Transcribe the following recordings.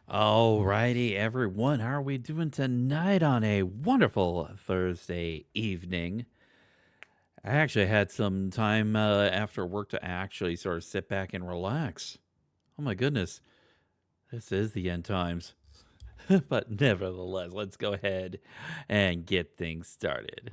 Alrighty, everyone. How are we doing tonight on a wonderful Thursday evening? I actually had some time after work to actually sort of sit back and relax. Oh my goodness, this is the end times. But nevertheless, let's go ahead and get things started.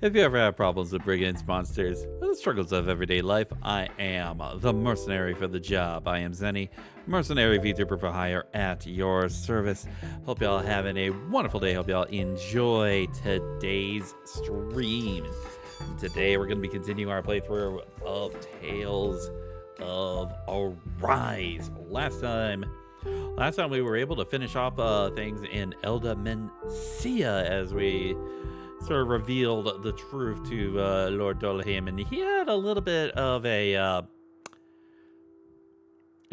If you ever have problems with brigands, monsters, or the struggles of everyday life, I am the mercenary for the job. I am Zenny, mercenary VTuber for hire at your service. Hope y'all having a wonderful day. Hope y'all enjoy today's stream. Today we're going to be continuing our playthrough of Tales of Arise. Last time we were able to finish off things in Elda Mencia as we sort of revealed the truth to Lord Dolahim, and he had a little bit of a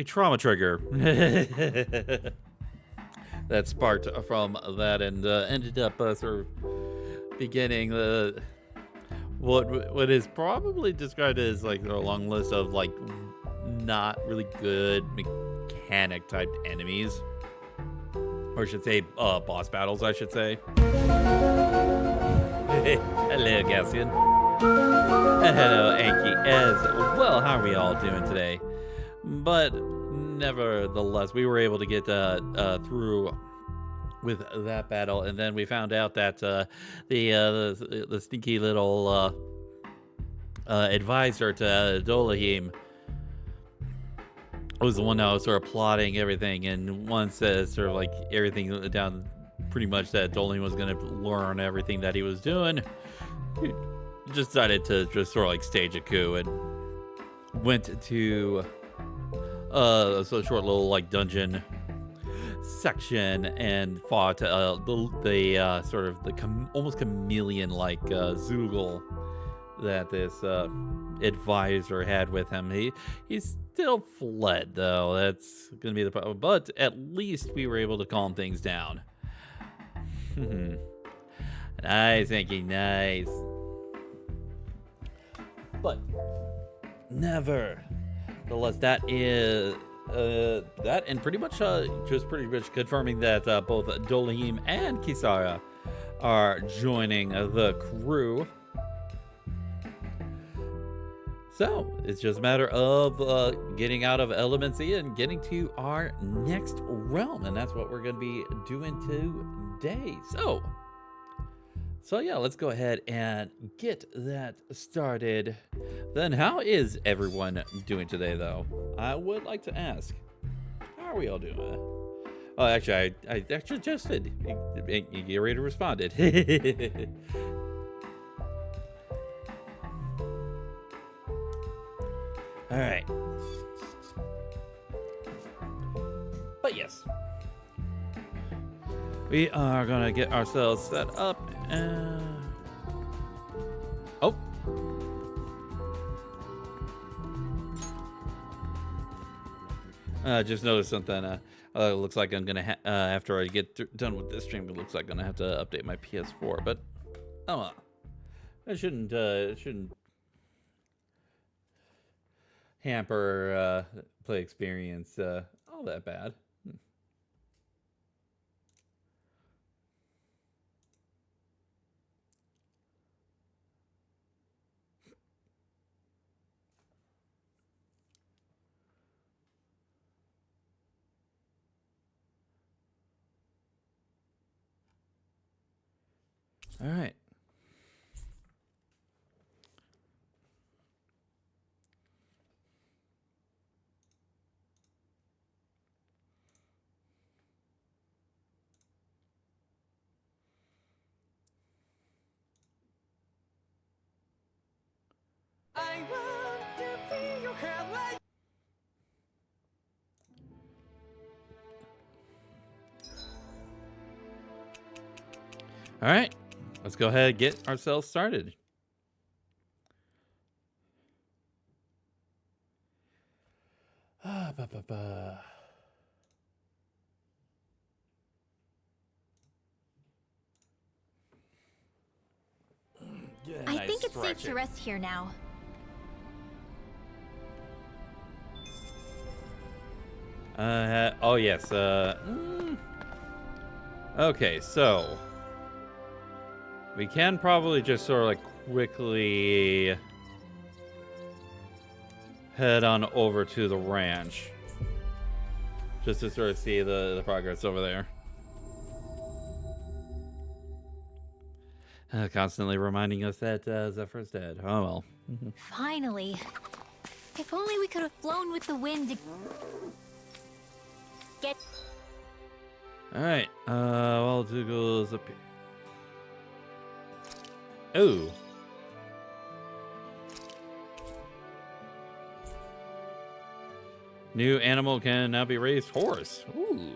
trauma trigger that sparked from that, and ended up sort of beginning the what is probably described as like a long list of like not really good mechanic type enemies, or I should say boss battles, I should say. Hello, Gassian. And hello, Anki, as well. How are we all doing today? But nevertheless, we were able to get through with that battle, and then we found out that the sneaky little advisor to Dolahim was the one that was sort of plotting everything, and once sort of like everything down pretty much that Dolahim was going to learn everything that he was doing, he decided to just sort of like stage a coup and went to a short little like dungeon section and fought the sort of the almost chameleon like Zoogle that this advisor had with him. He still fled though. That's gonna be the problem, but at least we were able to calm things down. Nice, Anki, nice. But nevertheless, that is that, and pretty much confirming that both Dolahim and Kisara are joining the crew. So it's just a matter of getting out of Elemency and getting to our next realm, and that's what we're going to be doing today. So yeah, let's go ahead and get that started. Then how is everyone doing today, though? I would like to ask, how are we all doing? Oh, actually, I actually just did. You already responded. All right. But yes, we are gonna get ourselves set up. Oh. Just noticed something. Looks like I'm gonna after I get done with this stream, it looks like I'm gonna have to update my PS4. But oh, it shouldn't hamper play experience all that bad. All right. I want to feel your hand like. All right, let's go ahead and get ourselves started. I think it's safe to rest here now. Oh yes. Okay, so we can probably just sort of like quickly head on over to the ranch, just to sort of see the progress over there. Constantly reminding us that Zephyr's dead. Oh well. Finally. If only we could have flown with the wind to get... Alright, well, Dougal's up here. Oh. New animal can now be raised horse. Ooh.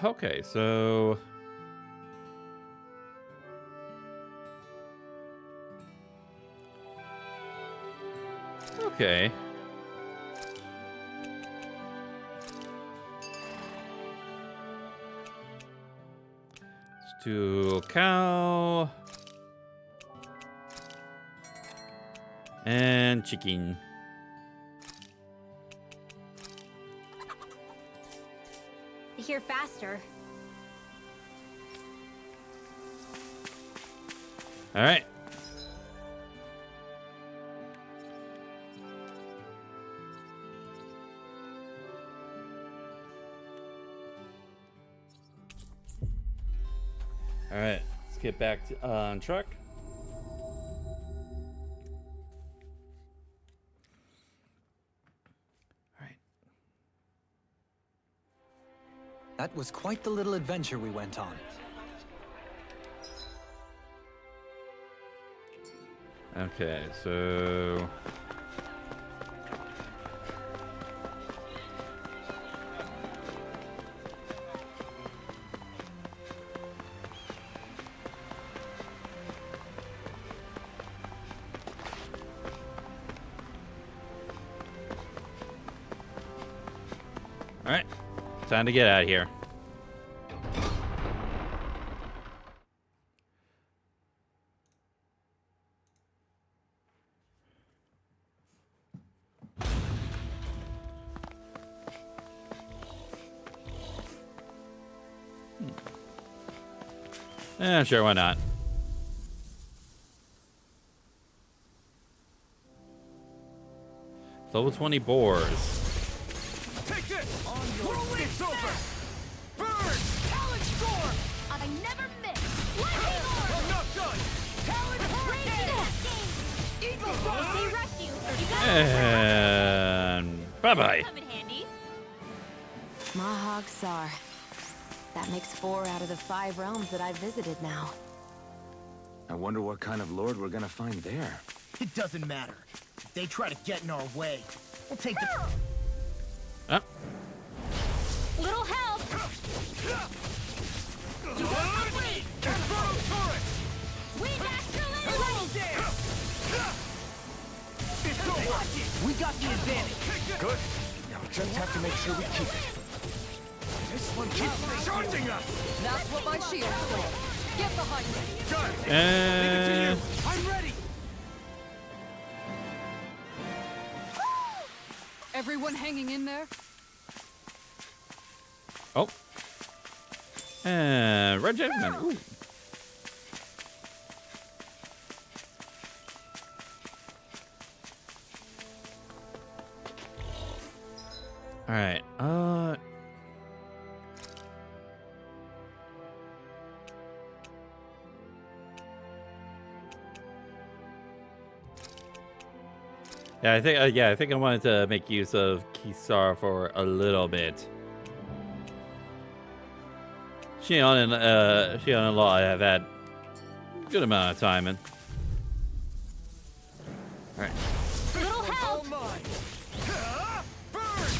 Okay, so okay. Let's do cow and chicken. Here faster. All right. All right. Let's get back to, on truck. That was quite the little adventure we went on. Okay, so all right. Time to get out of here. Sure, why not? Level 20 boars. Take this! On your it's over! Burn! Talon storm! I never miss. Lightning orb! I'm not done! Talon hurricane! Eagle frost! They rush you. You got And bye-bye. come in handy. Mahag Sar. That makes 4 out of the 5 realms that I've visited now. I wonder what kind of lord we're gonna find there. It doesn't matter. If they try to get in our way, we'll take the... Oh. Little help. You got company! Inferno turret! Wind astral Level dance! It's over! We got the advantage! Good. Now we just have to make sure we keep it. This one keeps charging us! That's what my shield's for. Get behind me. Got it! And Leave it to you! I'm ready! Everyone hanging in there? oh. And red gentleman. Ooh. All right. Yeah, I think I wanted to make use of Kisar for a little bit. Shion and Law have had a good amount of time in. All right. Little help. All mine! Burn!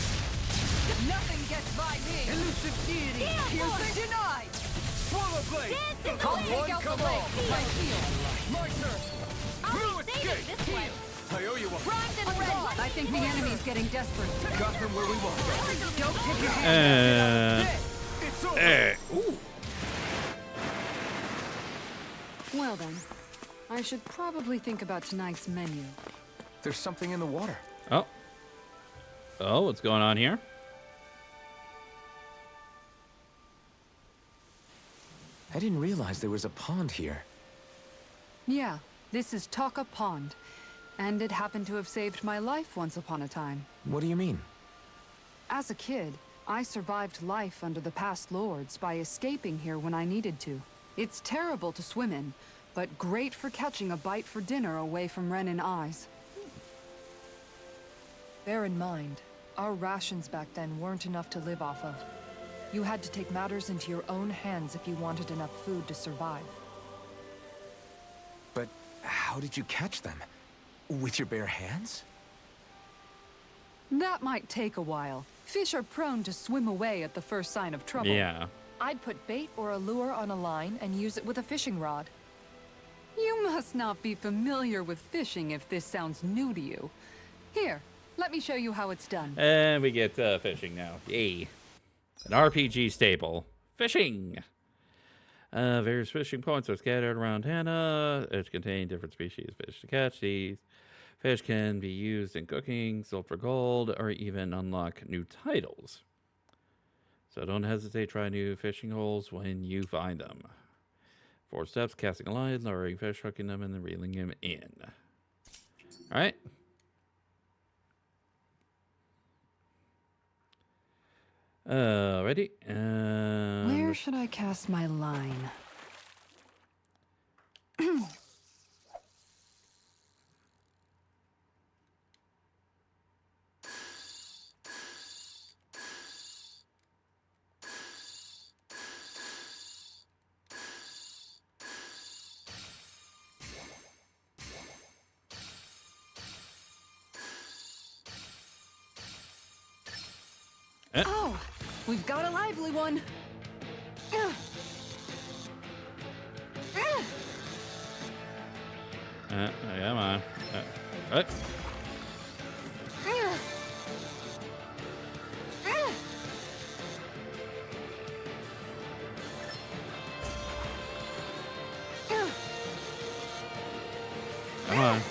Nothing gets by me. Elusive deity! Piercing denied. Swallow blade! This is Come the way. one, come all! My shield. My turn! I'll New be saving escape! this way. I owe you a... Primed and ready. I think the enemy's getting desperate. Got them where we want them. Don't take your hand. And It's over! ooh. Well then, I should probably think about tonight's menu. There's something in the water. Oh. Oh, what's going on here? I didn't realize there was a pond here. Yeah, this is Taka Pond, and it happened to have saved my life once upon a time. What do you mean? As a kid, I survived life under the past lords by escaping here when I needed to. It's terrible to swim in, but great for catching a bite for dinner away from Renin eyes. Bear in mind, our rations back then weren't enough to live off of. You had to take matters into your own hands if you wanted enough food to survive. But how did you catch them? With your bare hands? That might take a while. Fish are prone to swim away at the first sign of trouble. Yeah. I'd put bait or a lure on a line and use it with a fishing rod. You must not be familiar with fishing if this sounds new to you. Here, let me show you how it's done. And we get fishing now. Yay. An RPG staple. Fishing. Various fishing points are scattered around Hannah, which contain different species of fish to catch. These fish can be used in cooking, sold for gold, or even unlock new titles. So don't hesitate, try new fishing holes when you find them. 4 steps: casting a line, lowering fish, hooking them, and then reeling them in. All right. Ready? Where should I cast my line? Oh, we've got a lively one. Come on. What? Come on.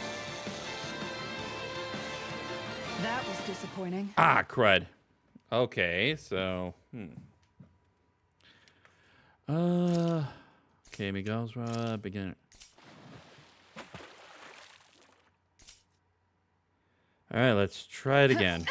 That was disappointing. Ah, crud. Okay, so, okay, Miguel's beginner. All right, let's try it again.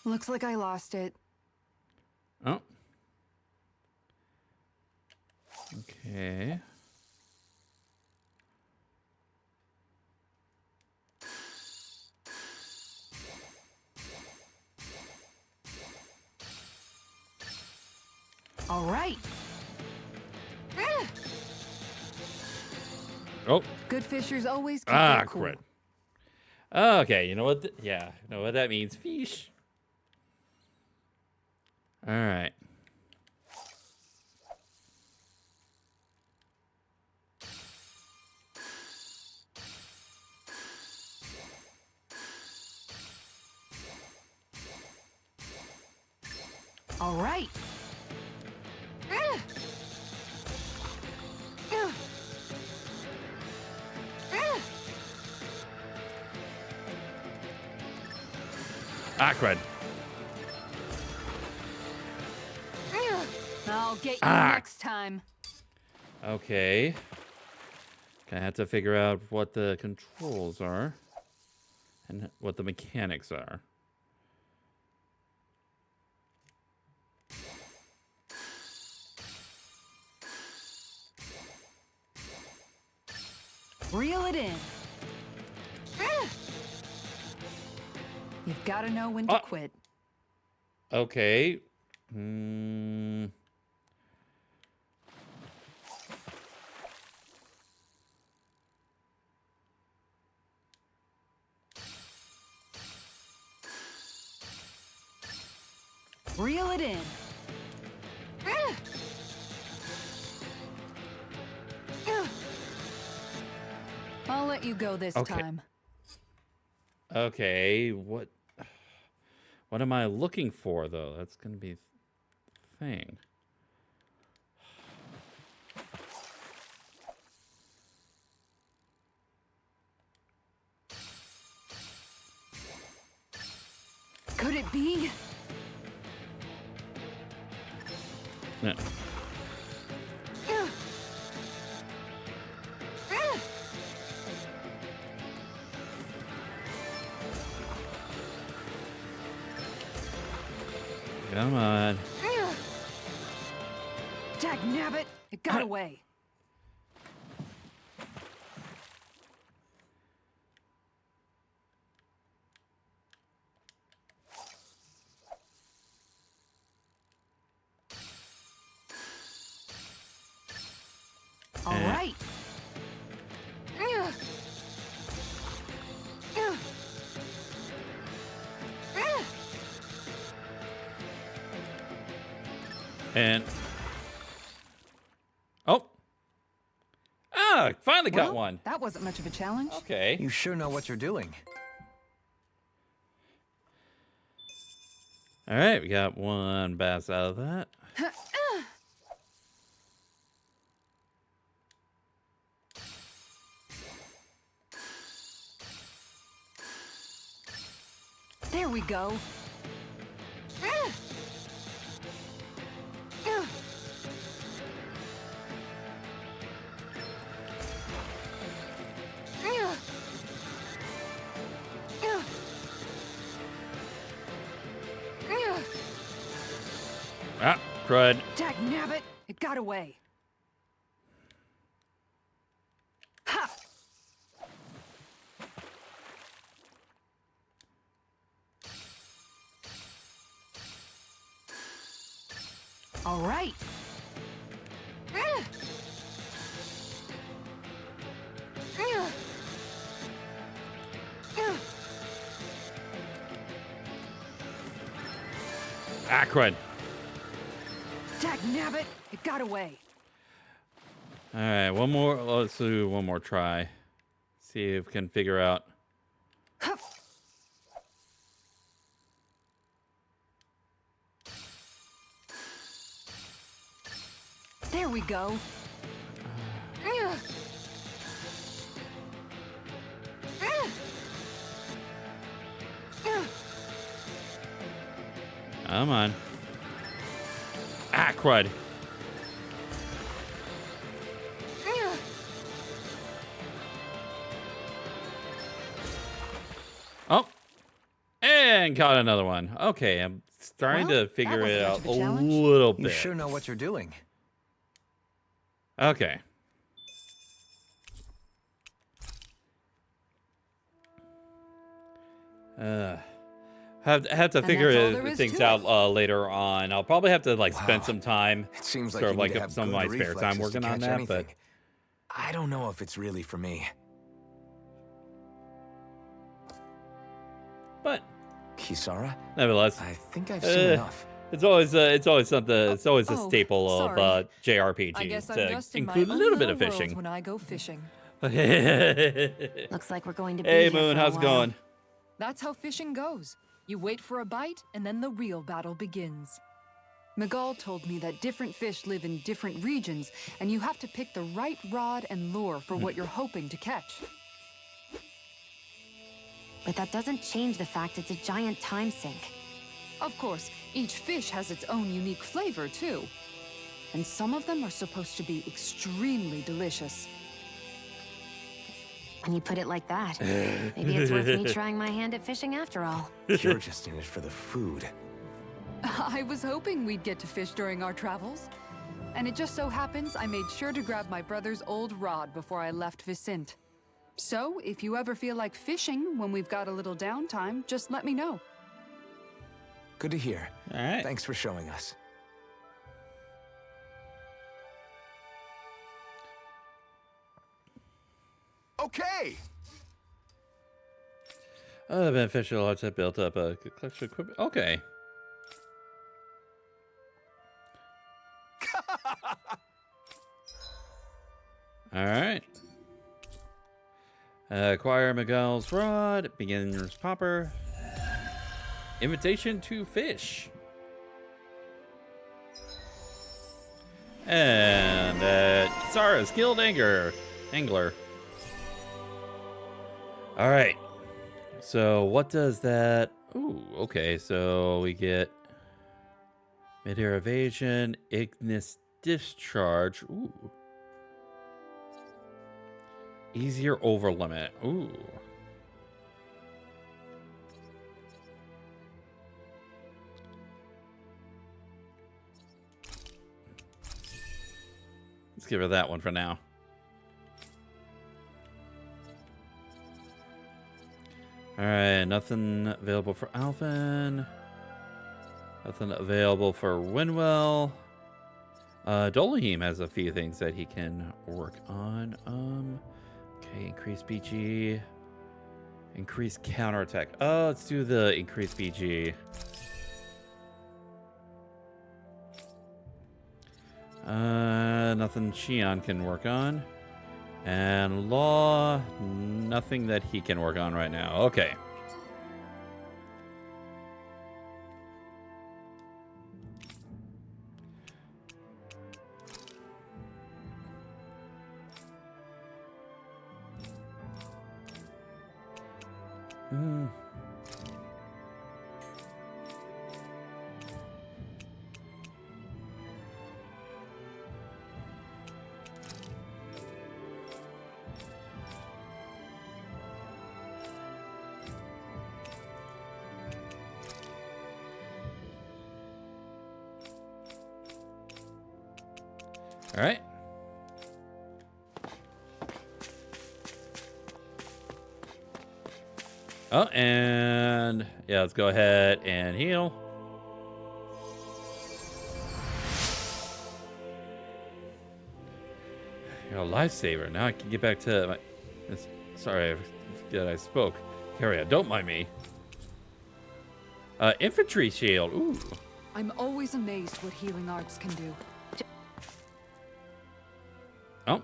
Looks like I lost it. Oh. Okay. All right. Oh. Good fishers always keep Ah, their cool. crud. Okay, you know what? Yeah, you know what that means. Fish. All right. All right. Ah, crud. I'll get you Ah. next time. Okay. Gonna have to figure out what the controls are and what the mechanics are. Reel it in. You've got to know when to quit. Okay. Reel it in. I'll let you go this Okay. time. Okay, what am I looking for though? That's gonna be the thing. Could it be? No. Come on. Dagnabbit! It got away. All right. And oh, finally got Well, one. that wasn't much of a challenge. Okay. You sure know what you're doing. All right, we got one bass out of that. There we go. Ah, crud. Dagnabbit! It got away. Ha! All right. Ah, crud. Dagnabbit! It got away. All right, one more. Let's do one more try. See if we can figure out. Huff. There we go. Come on. Ah, crud. Oh, and caught another one. Okay, I'm starting Well, to figure that it wasn't out much a of a challenge. little You bit. sure know what you're doing. Okay. Have to And figure that's all there is things to out it. later on. I'll probably have to like spend Wow. some time, It seems like sort you of need like to have some of good my spare time reflexes working to on catch that. anything. But I don't know if it's really for me. Kisara? nevertheless, I think I've seen enough. it's always something. It's always a oh, staple of sorry. I JRPGs guess I'm to just in my include a own little bit little of world fishing. when I go fishing. Hey, Looks like we're going to be here Moon, for a how's it while. going? That's how fishing goes. You wait for a bite, and then the real battle begins. Miguel told me that different fish live in different regions, and you have to pick the right rod and lure for what you're hoping to catch. But that doesn't change the fact it's a giant time sink. Of course, each fish has its own unique flavor, too. And some of them are supposed to be extremely delicious. When you put it like that, maybe it's worth me trying my hand at fishing after all. You're just in it for the food. I was hoping we'd get to fish during our travels. And it just so happens I made sure to grab my brother's old rod before I left Vicente. So, if you ever feel like fishing when we've got a little downtime, just let me know. Good to hear. All right. Thanks for showing us. Okay! Beneficial arts have built up a collection of equipment. Okay. All right. Acquire Miguel's rod. Beginner's popper. Invitation to fish. And Sarah, skilled angler. All right. So what does that? Ooh, okay. So we get mid-air evasion, ignis discharge. Ooh. Easier over limit. Ooh. Let's give her that one for now. All right, nothing available for Alvin. Nothing available for Winwell. Dolahim has a few things that he can work on. Okay, increase BG. Increase counterattack. Oh, let's do the increase BG. Nothing Shion can work on. And Law, nothing that he can work on right now. Okay. All right. Oh, and yeah, let's go ahead and heal. You're a lifesaver. Now I can get back to my. Sorry, I spoke. Carry on. Don't mind me. Infantry shield. Ooh. I'm always amazed what healing arts can do. Oh.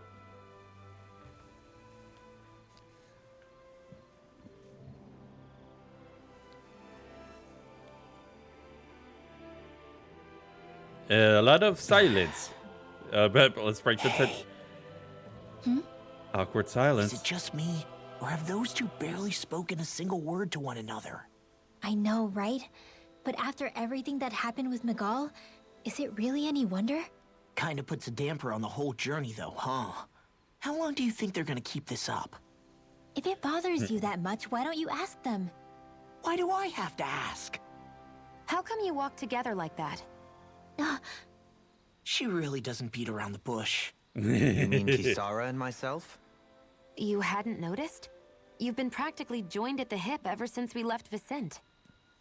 A lot of silence. But let's break the awkward silence. Is it just me, or have those two barely spoken a single word to one another? I know, right? But after everything that happened with Miguel, is it really any wonder? Kinda puts a damper on the whole journey though, huh? How long do you think they're gonna keep this up? If it bothers you that much, why don't you ask them? Why do I have to ask? How come you walk together like that? She really doesn't beat around the bush. You mean Kisara and myself? You hadn't noticed? You've been practically joined at the hip ever since we left Vicente.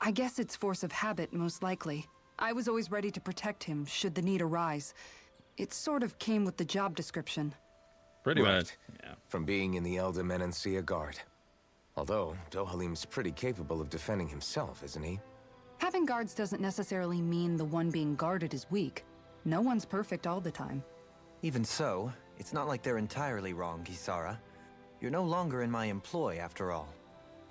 I guess it's force of habit, most likely. I was always ready to protect him, should the need arise. It sort of came with the job description. Pretty Right. much. Yeah. From being in the Elder Menancia Guard. Although, Dohalim's pretty capable of defending himself, isn't he? Having guards doesn't necessarily mean the one being guarded is weak. No one's perfect all the time. Even so, it's not like they're entirely wrong, Kisara. You're no longer in my employ, after all.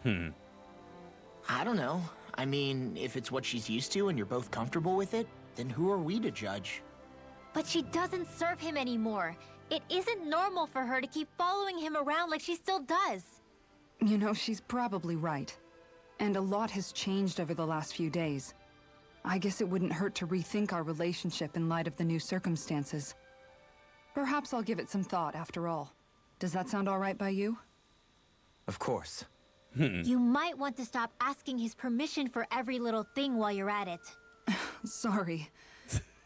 I don't know. I mean, if it's what she's used to and you're both comfortable with it, then who are we to judge? But she doesn't serve him anymore. It isn't normal for her to keep following him around like she still does. You know, she's probably right. And a lot has changed over the last few days. I guess it wouldn't hurt to rethink our relationship in light of the new circumstances. Perhaps I'll give it some thought after all. Does that sound all right by you? Of course. You might want to stop asking his permission for every little thing while you're at it. Sorry.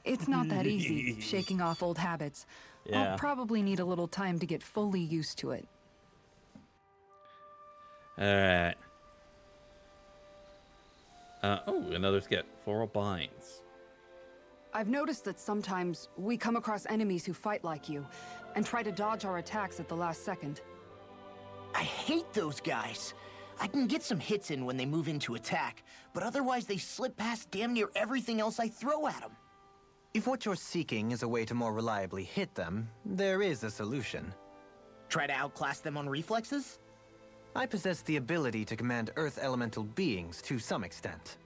It's not that easy, shaking off old habits. Yeah. I'll probably need a little time to get fully used to it. All right. Oh, another skit. Floral binds. I've noticed that sometimes we come across enemies who fight like you, and try to dodge our attacks at the last second. I hate those guys. I can get some hits in when they move into attack, but otherwise they slip past damn near everything else I throw at them. If what you're seeking is a way to more reliably hit them, there is a solution. Try to outclass them on reflexes? I possess the ability to command Earth elemental beings to some extent.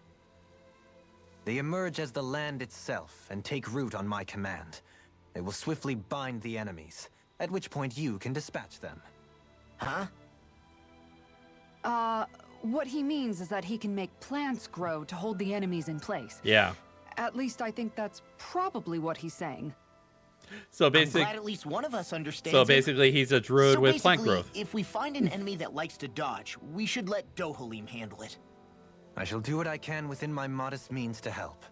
They emerge as the land itself and take root on my command. They will swiftly bind the enemies, at which point you can dispatch them. Huh? What he means is that he can make plants grow to hold the enemies in place. Yeah. At least I think that's probably what he's saying. So I'm basically, glad at least one of us understands so it. basically, he's a druid So with plant basically, growth. if we find an enemy that likes to dodge, we should let Dohalim handle it. I shall do what I can within my modest means to help.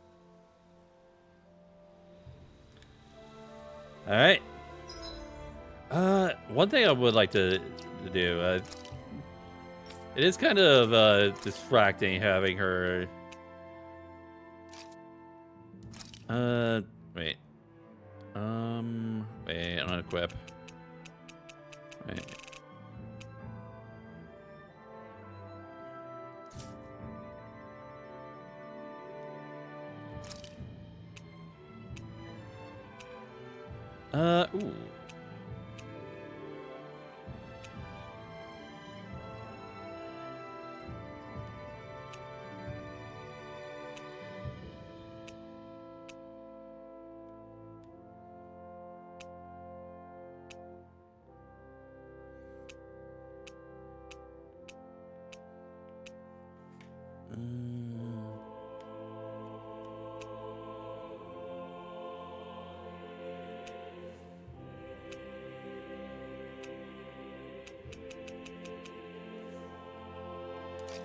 All right. One thing I would like to do. It is kind of distracting having her. Wait. Wait, unequip. Wait. Ooh.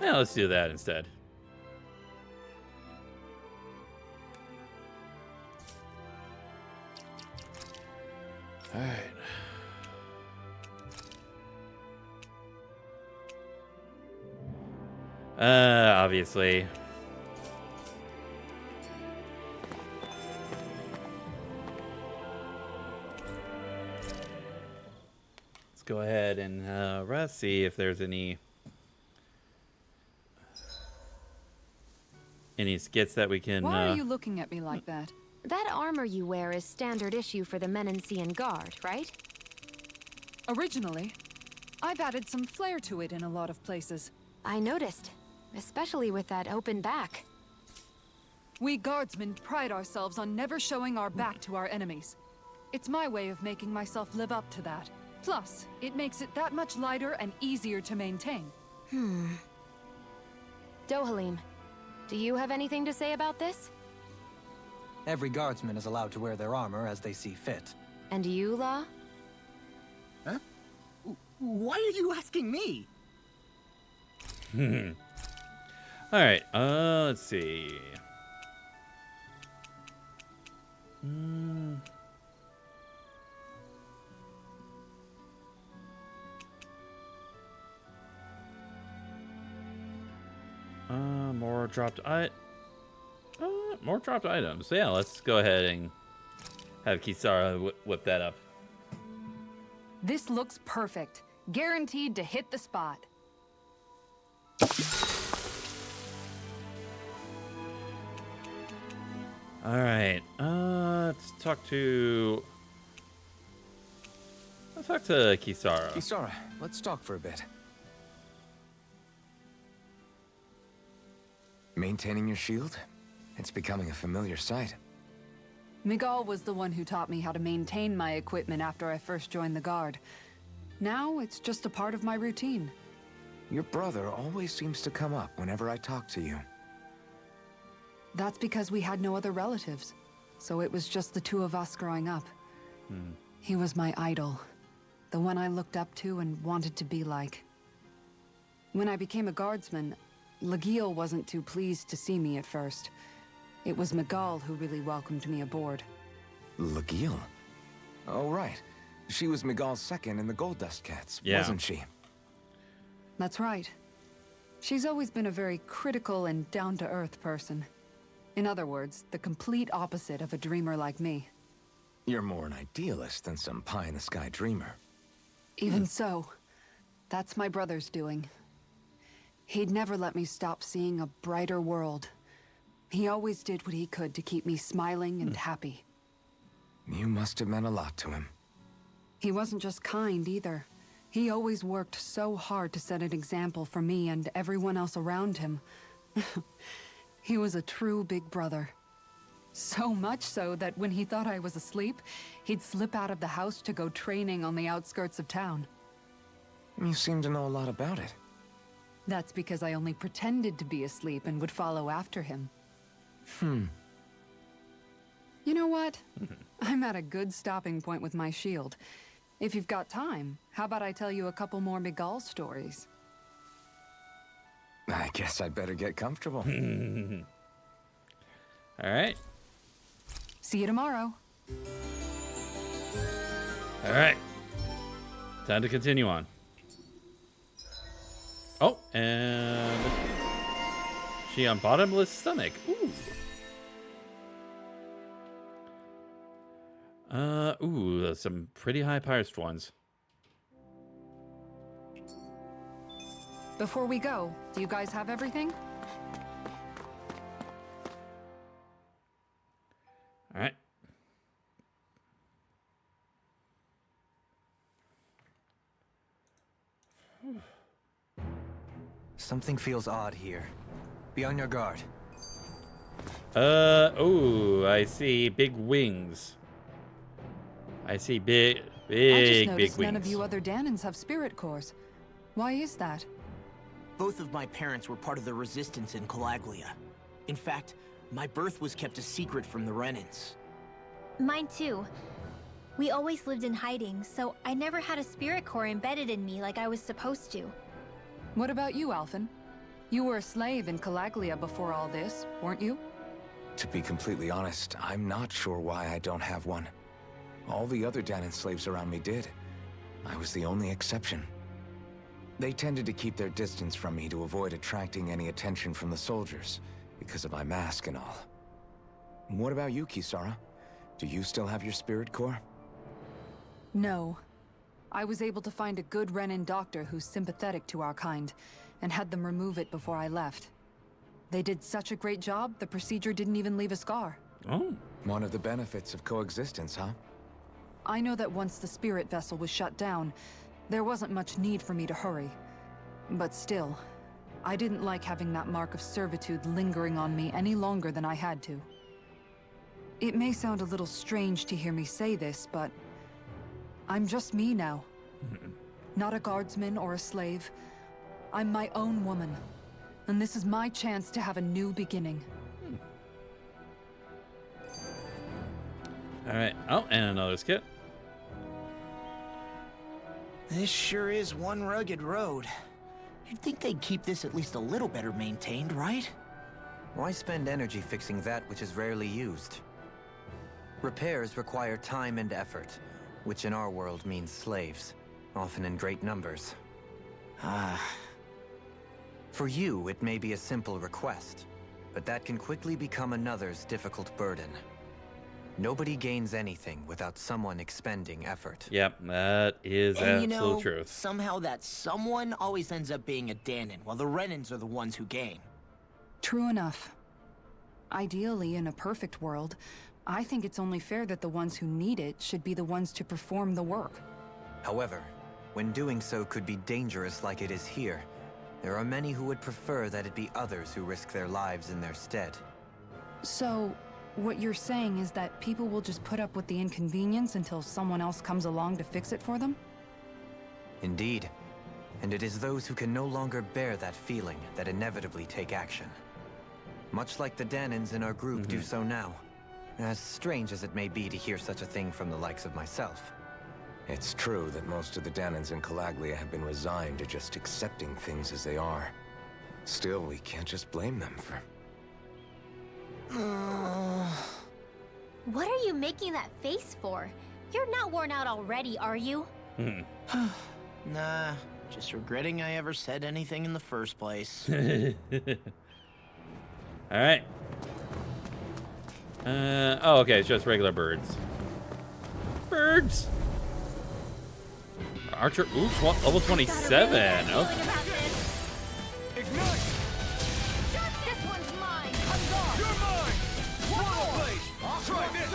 Yeah, let's do that instead. All right. Obviously. Let's go ahead and rest, see if there's any skits that we can. Why are you looking at me like that? That armor you wear is standard issue for the Menancian Guard, right? Originally, I've added some flair to it in a lot of places. I noticed, especially with that open back. We guardsmen pride ourselves on never showing our back to our enemies. It's my way of making myself live up to that. Plus, it makes it that much lighter and easier to maintain. Dohalim, do you have anything to say about this? Every guardsman is allowed to wear their armor as they see fit. And you, Law? Huh? Why are you asking me? All right. Let's see. More dropped items. So yeah, let's go ahead and have Kisara whip that up. This looks perfect. Guaranteed to hit the spot. All right. Let's talk to Kisara. Kisara, let's talk for a bit. Maintaining your shield? It's becoming a familiar sight. Miguel was the one who taught me how to maintain my equipment after I first joined the Guard. Now, it's just a part of my routine. Your brother always seems to come up whenever I talk to you. That's because we had no other relatives. So it was just the two of us growing up. He was my idol. The one I looked up to and wanted to be like. When I became a guardsman, Lagiel wasn't too pleased to see me at first. It was Miguel who really welcomed me aboard. Lagiel? Oh, right. She was Miguel's second in the Gold Dust Cats, wasn't she? That's right. She's always been a very critical and down-to-earth person. In other words, the complete opposite of a dreamer like me. You're more an idealist than some pie-in-the-sky dreamer. Even so, that's my brother's doing. He'd never let me stop seeing a brighter world. He always did what he could to keep me smiling and happy. You must have meant a lot to him. He wasn't just kind either. He always worked so hard to set an example for me and everyone else around him. He was a true big brother. So much so that when he thought I was asleep, he'd slip out of the house to go training on the outskirts of town. You seem to know a lot about it. That's because I only pretended to be asleep and would follow after him. You know what? I'm at a good stopping point with my shield. If you've got time, how about I tell you a couple more Miguel stories? I guess I'd better get comfortable. All right. See you tomorrow. All right. Time to continue on. Oh, and she on bottomless stomach. Ooh. Ooh, some pretty high-priced ones. Before we go, do you guys have everything? All right. Something feels odd here. Be on your guard. Oh, I see big wings. I see big I just big noticed wings. none of you other Danans have spirit cores. Why is that? Both of my parents were part of the resistance in Calaglia. In fact, my birth was kept a secret from the Renans. Mine too. We always lived in hiding, so I never had a spirit core embedded in me like I was supposed to. What about you, Alphen? You were a slave in Calaglia before all this, weren't you? To be completely honest, I'm not sure why I don't have one. All the other Danan slaves around me did. I was the only exception. They tended to keep their distance from me to avoid attracting any attention from the soldiers, because of my mask and all. What about you, Kisara? Do you still have your spirit core? No. I was able to find a good Renan doctor who's sympathetic to our kind, and had them remove it before I left. They did such a great job, the procedure didn't even leave a scar. Oh. One of the benefits of coexistence, huh? I know that once the spirit vessel was shut down, there wasn't much need for me to hurry. But still, I didn't like having that mark of servitude lingering on me any longer than I had to. It may sound a little strange to hear me say this, but I'm just me now. Not a guardsman or a slave. I'm my own woman. And this is my chance to have a new beginning. All right. Oh, and another skit. This sure is one rugged road. You'd think they'd keep this at least a little better maintained, right? Why spend energy fixing that which is rarely used? Repairs require time and effort, which in our world means slaves, often in great numbers. For you, it may be a simple request, but that can quickly become another's difficult burden. Nobody gains anything without someone expending effort. Yep, that is And absolute truth. somehow that someone always ends up being a Danan, while the Renans are the ones who gain. True enough. Ideally, in a perfect world, I think it's only fair that the ones who need it should be the ones to perform the work. However, when doing so could be dangerous like it is here, there are many who would prefer that it be others who risk their lives in their stead. So, what you're saying is that people will just put up with the inconvenience until someone else comes along to fix it for them? Indeed. And it is those who can no longer bear that feeling that inevitably take action. Much like the Danans in our group do so now. As strange as it may be to hear such a thing from the likes of myself. It's true that most of the Danans in Calaglia have been resigned to just accepting things as they are. Still, we can't just blame them for... What are you making that face for? You're not worn out already, are you? Nah, just regretting I ever said anything in the first place. All right. Oh, okay, it's just regular birds. Birds! Archer, ooh, level 27. Okay. Ignite! This one's mine! You're mine! Portal blade! Try this!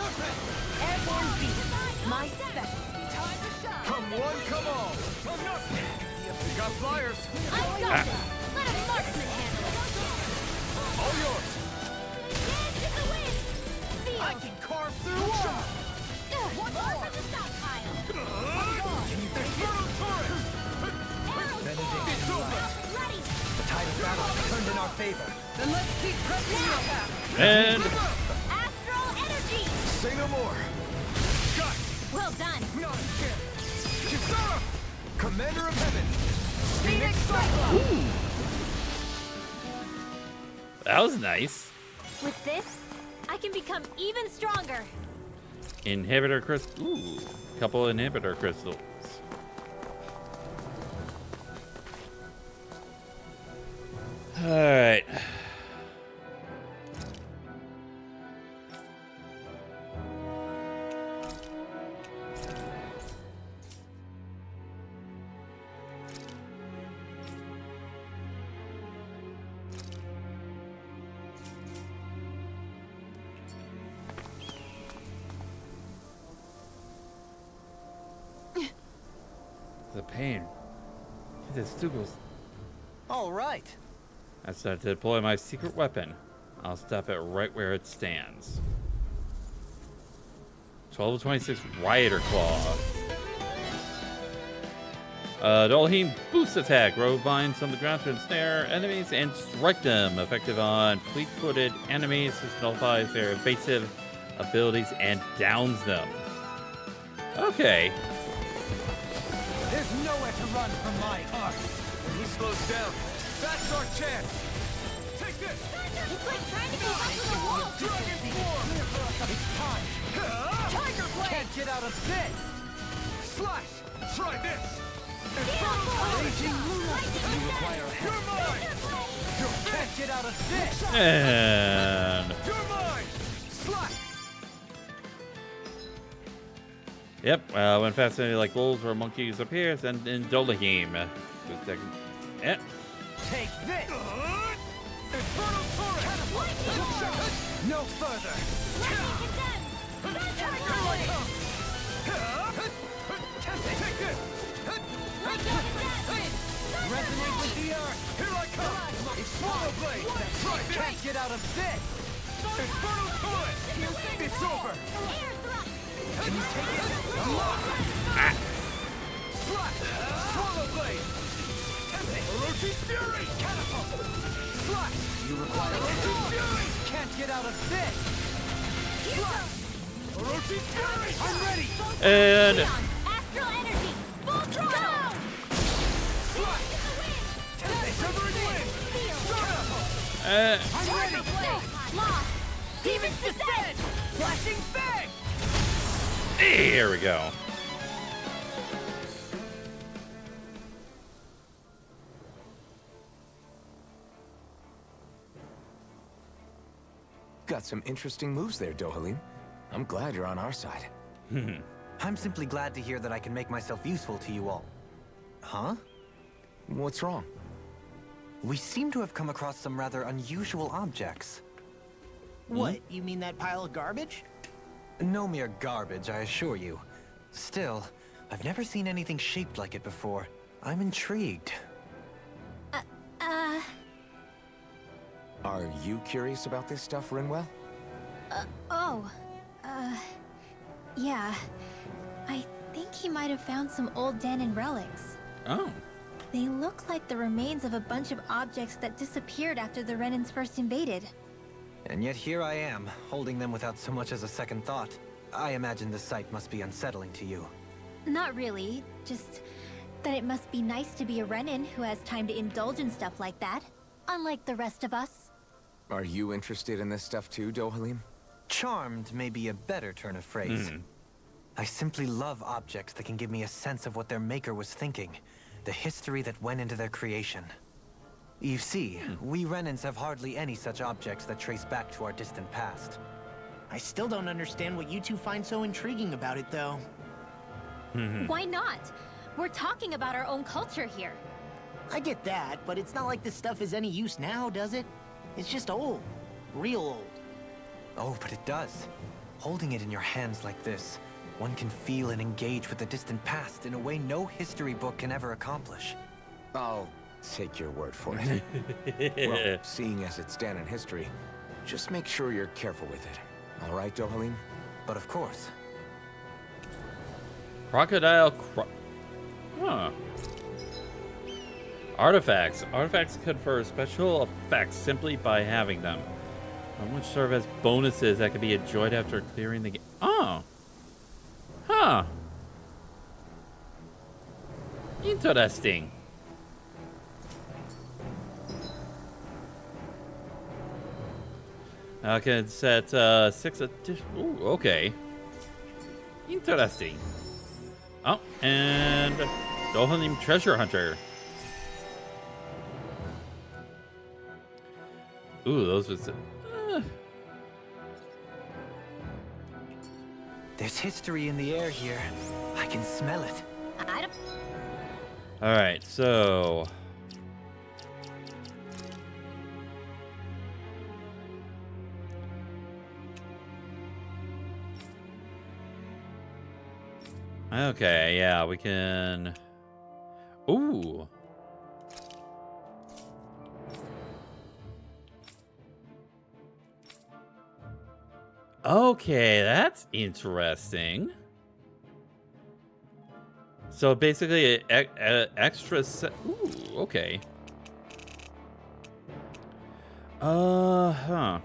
Airborne beast, my specialty. Come one, come all! Enough! We got flyers! I'm got it. Let a marksman handle it. All yours! Dance in the wind. Feel. I can carve through walls! One more from the stockpile. Infernal turret! It's over! Ready. The tide of battle has turned in our favor. Then let's keep pressing the attack. And Astral energy. Say no more! Got it! Well done. Not a chance! Kisara! Commander of Heaven! Phoenix Cyclone. that was nice. With this, I can become even stronger. Inhibitor crystal. Ooh, couple inhibitor crystals. All right. The pain. This Dougal's. All right. I start to deploy my secret weapon. I'll stop it right where it stands. 1226 Rioter Claw. Dolheim boost attack. Row vines on the ground to ensnare enemies and strike them. Effective on fleet-footed enemies. This nullifies their evasive abilities and downs them. Okay. There's nowhere to run from my arc. When he slows down, that's our chance! Take this! It's like trying to keep up with a wall. Dragon form! It's time. Tiger blade. Can't get out of this. Slash! Try this! Infernal blade. Raging lunar. You require a You're hand. mine! You can't get out of this. And You're mine! Slash! yep, when fascinated like wolves or monkeys appears, and in Dolheim. Yep. Take this. Infernal turret! No further. Take this! Resonate with the earth. Here I come! Explode blade! Try this! Can't get out of this. Infernal turret! It's over! Can you take it? Slash! Swallow blade! Orochi's fury! Catapult! Slash! You require Orochi's fury! Can't get out of this. Slash! Orochi's fury! I'm ready! And Astral energy. Full throttle. Slash! Severing wind! I'm ready. Lost. Demons descend. Flashing fang. here we go. Got some interesting moves there, Dohalim. I'm glad you're on our side. I'm simply glad to hear that I can make myself useful to you all. Huh? What's wrong? We seem to have come across some rather unusual objects. What? You mean that pile of garbage? No mere garbage, I assure you. Still, I've never seen anything shaped like it before. I'm intrigued. Are you curious about this stuff, Rinwell? Yeah. I think he might have found some old Danon relics. Oh. They look like the remains of a bunch of objects that disappeared after the Renans first invaded. And yet here I am, holding them without so much as a second thought. I imagine the sight must be unsettling to you. Not really, just that it must be nice to be a Renan who has time to indulge in stuff like that, unlike the rest of us. Are you interested in this stuff too, Dohalim? Charmed may be a better turn of phrase. I simply love objects that can give me a sense of what their maker was thinking, the history that went into their creation. You see, we Renans have hardly any such objects that trace back to our distant past. I still don't understand what you two find so intriguing about it, though. Why not? We're talking about our own culture here. I get that, but it's not like this stuff is any use now, does it? It's just old. Real old. Oh, but it does. Holding it in your hands like this, One can feel and engage with the distant past in a way no history book can ever accomplish. I'll take your word for it. Well, seeing as it's Danan history, just make sure you're careful with it. All right, Dohalim? But of course. Crocodile Huh. Artifacts. Artifacts confer special effects simply by having them. Which serve as bonuses that can be enjoyed after clearing the game. Oh. Huh. Interesting. I can set 6 additional. Ooh, okay. Interesting. Oh, and Dohalim Treasure Hunter. Ooh, those was. There's history in the air here. I can smell it. I don't... All right, so. Okay, yeah, we can. Ooh. Okay, that's interesting. So basically, extra. Ooh, okay. Huh.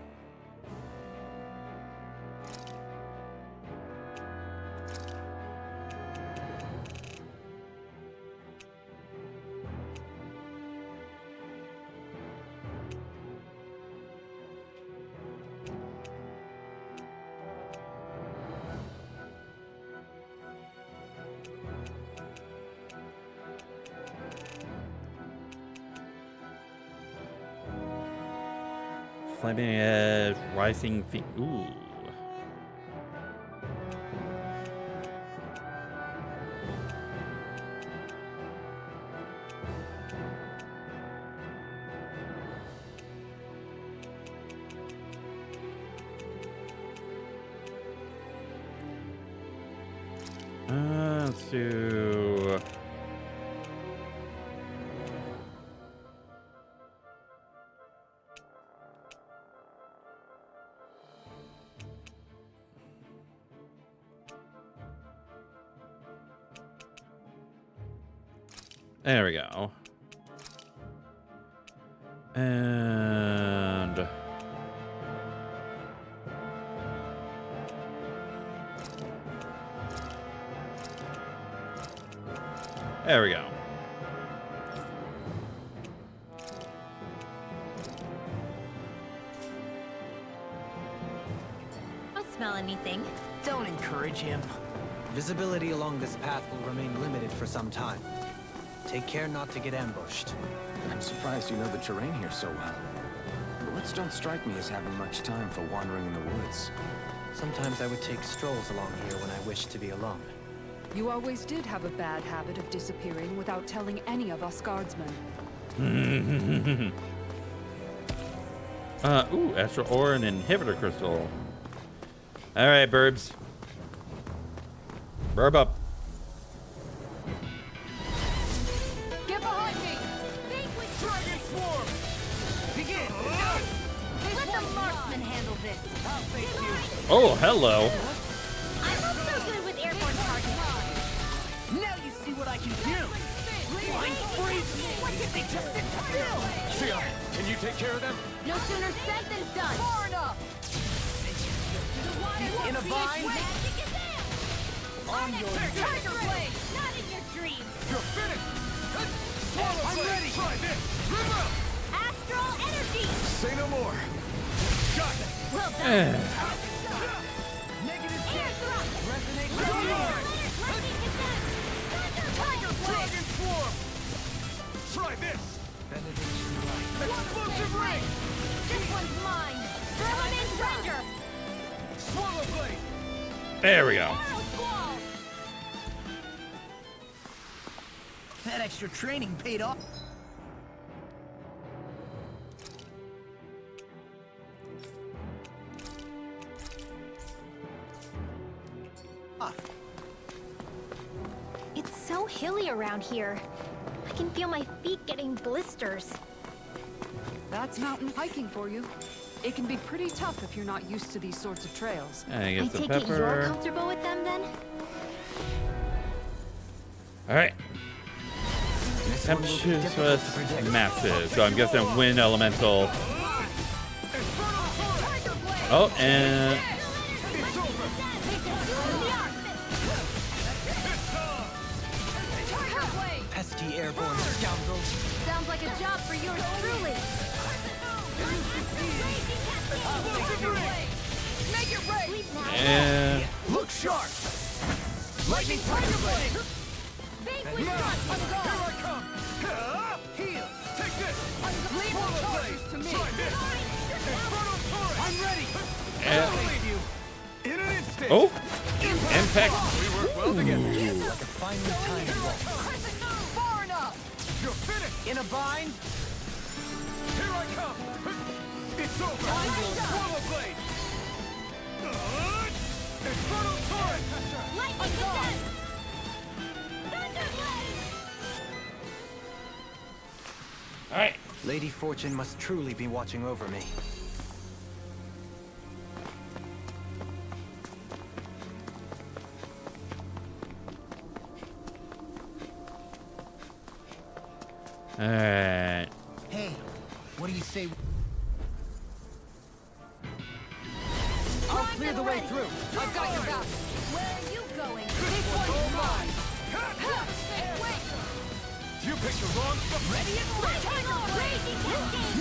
Flaming edge, rising feet. Ooh. Let's do. There we go. And there we go. I don't smell anything. Don't encourage him. Visibility along this path will remain limited for some time. Take care not to get ambushed. I'm surprised you know the terrain here so well. Bullets don't strike me as having much time for wandering in the woods. Sometimes I would take strolls along here when I wished to be alone. You always did have a bad habit of disappearing without telling any of us guardsmen. Ooh, astral ore and inhibitor crystal. All right, burbs. Burb up. Get behind me! Dragon Swarm! Begin! Let the marksman handle this. Oh, hello. I'm not so good with airborne targets. Now you see what I can do! Blind freeze! Why can't they just sit still? Shion, can you take care of them? No sooner said than done. Far enough! In a vine? On your tiger blade, not in your dreams. You're finished! I'm ready! Try this! Astral energy. Say no more! Got it! Well done. Negative Air thrust. resonate. Tiger blade. Dragon Swarm! Try this! Explosive ring! This one's mine. Firmament render. Swallow blade! There we go. Arrow squall. That extra training paid off. so hilly around here. I can feel my feet getting blisters. That's mountain hiking for you. It can be pretty tough if you're not used to these sorts of trails. And I I get some take it you're pepper. comfortable with them then? All right. Temperatures was massive, so I'm guessing wind elemental. Oh, and Pesky airborne scoundrels. Sounds like a job for yours truly. Make it rain! and Look sharp! Lightning tiger blade! Big Now, here I come! Heal! Take this! Leave the charges to me. Try this! Infernal torrent! I'm ready! and I'll leave you! In an instant! oh, impact. We work well together! Like a finely timed walk. Far enough! You're finished! In a bind? Here I come! It's over! Swallow blade! Infernal torrent! Lightning descent! Thunderblade! All right. Lady Fortune must truly be watching over me. All right. Hey, what do you say? I'll clear the way through. I've got your back. Where are you going? This one's mine. You picked the wrong stuff! Ready and raging cascade!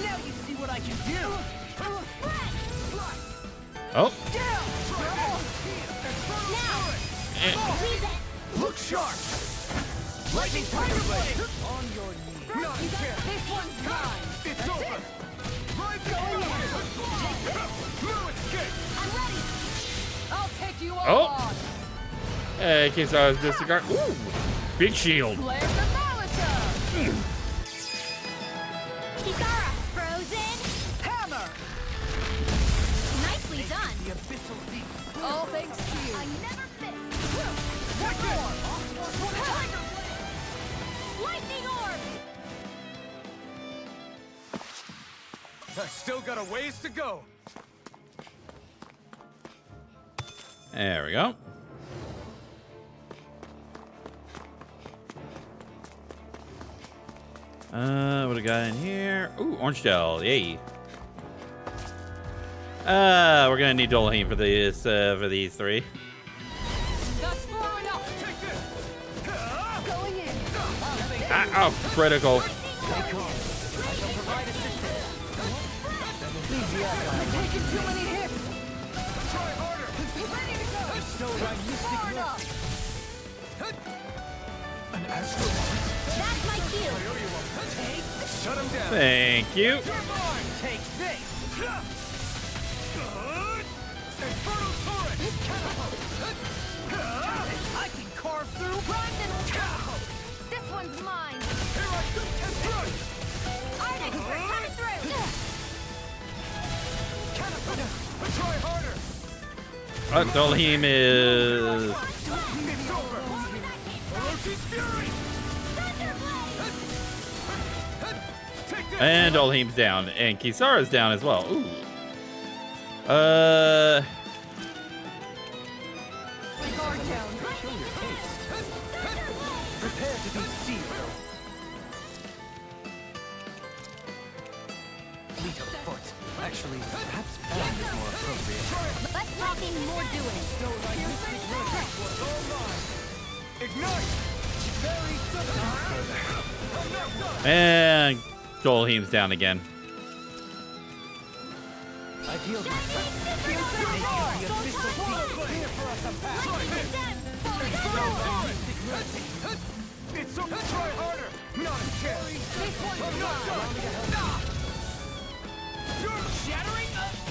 Now you see what I can do. Oh, Now! and Look sharp! Lightning tiger blade! On your knees. Not a chance! This one's mine. It's over! Ride the No escape! I'm ready! I'll take you Oh. all on. in case I was disregard. Ooh, big shield. Flare the Malita. Kisara, frozen! Hammer. Nicely done! The abyssal deep. All thanks to you. I never miss! One more. Lightning orb! I've still got a ways to go! There we go. What do we got in here? Ooh, orange gel. Yay. We're gonna need Dolheim for this, for these three. That's far enough. Take this! Going in. Ah, oh, critical. Taking too many hits. Try harder! Ready to go. So right, Far enough. An astral That's my cue! Shut him down! Thank you. You're mine! take this. Infernal torrent! I can carve through. This one's mine! Here I come! Arctic, we're coming through! Try harder! Dolheim is. It's over! Orochi's fury! Take this! And Dolheim's down. And Kisara's down as well. Ooh. Guard down. Prepare to be zero. Fleet of foot. Actually, perhaps bound is more appropriate. Let's talking more doing. Ignite! Very simple! And Dolheim's down again. I've healed myself. It's over! Try harder! Not a chance! I'm not done! You're shattering the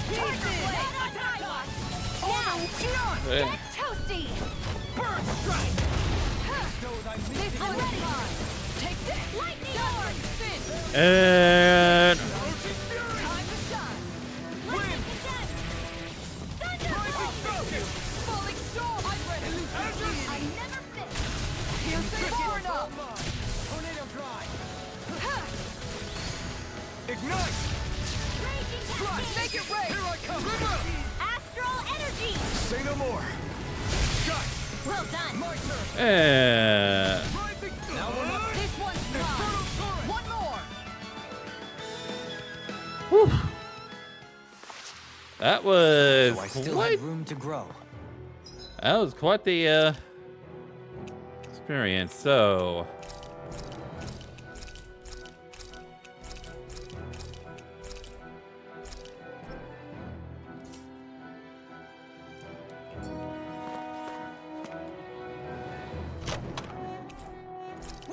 Eh. Toasty! burn strike! This one's mine. Take this! Lightning orb! And Orochi's fury! Time to shine. Wind! Rising falcon! Falling storm. I'm ready. I never miss! Here's the sword. Nice! Make it rain! Here I come! Astral energy! Say no more! Got it! Well done. My turn! Rising! Now This one's mine! One more! That was So I still quite. have room to grow. That was quite the experience. So.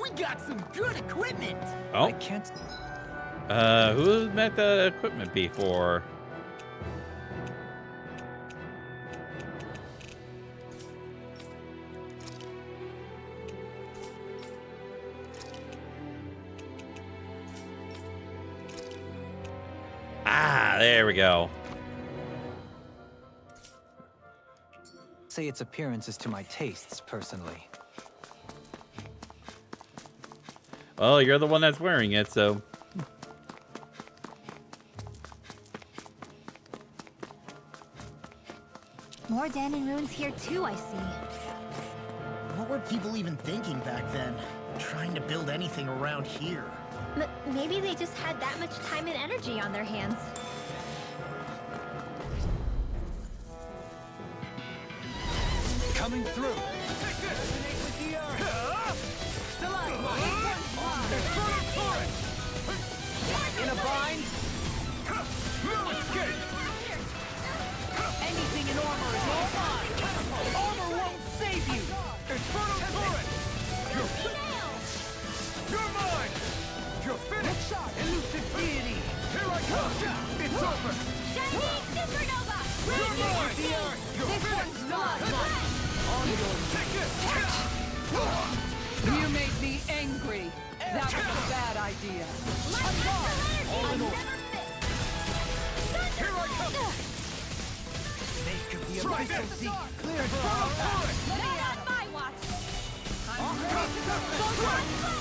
We got some good equipment! Oh. I can't. Who's met the equipment before? Ah, there we go. Say its appearance is to my tastes, personally. Well, you're the one that's wearing it, so. More Danon ruins here too, I see. What were people even thinking back then? Trying to build anything around here. Maybe they just had that much time and energy on their hands. Coming through! Take this! With the In a bind? No escape! Anything in armor is all mine! Armor won't save you! Infernal turret! You're mine! You're finished! Shot, elusive deity! Here I come! It's over! Supernova! You're mine! You're This finished! one's mine! Take this! You made me angry. That was a bad idea. Here I come! Make of the Try abyssal this! sea clear for Infernal all. turret! Not on my watch!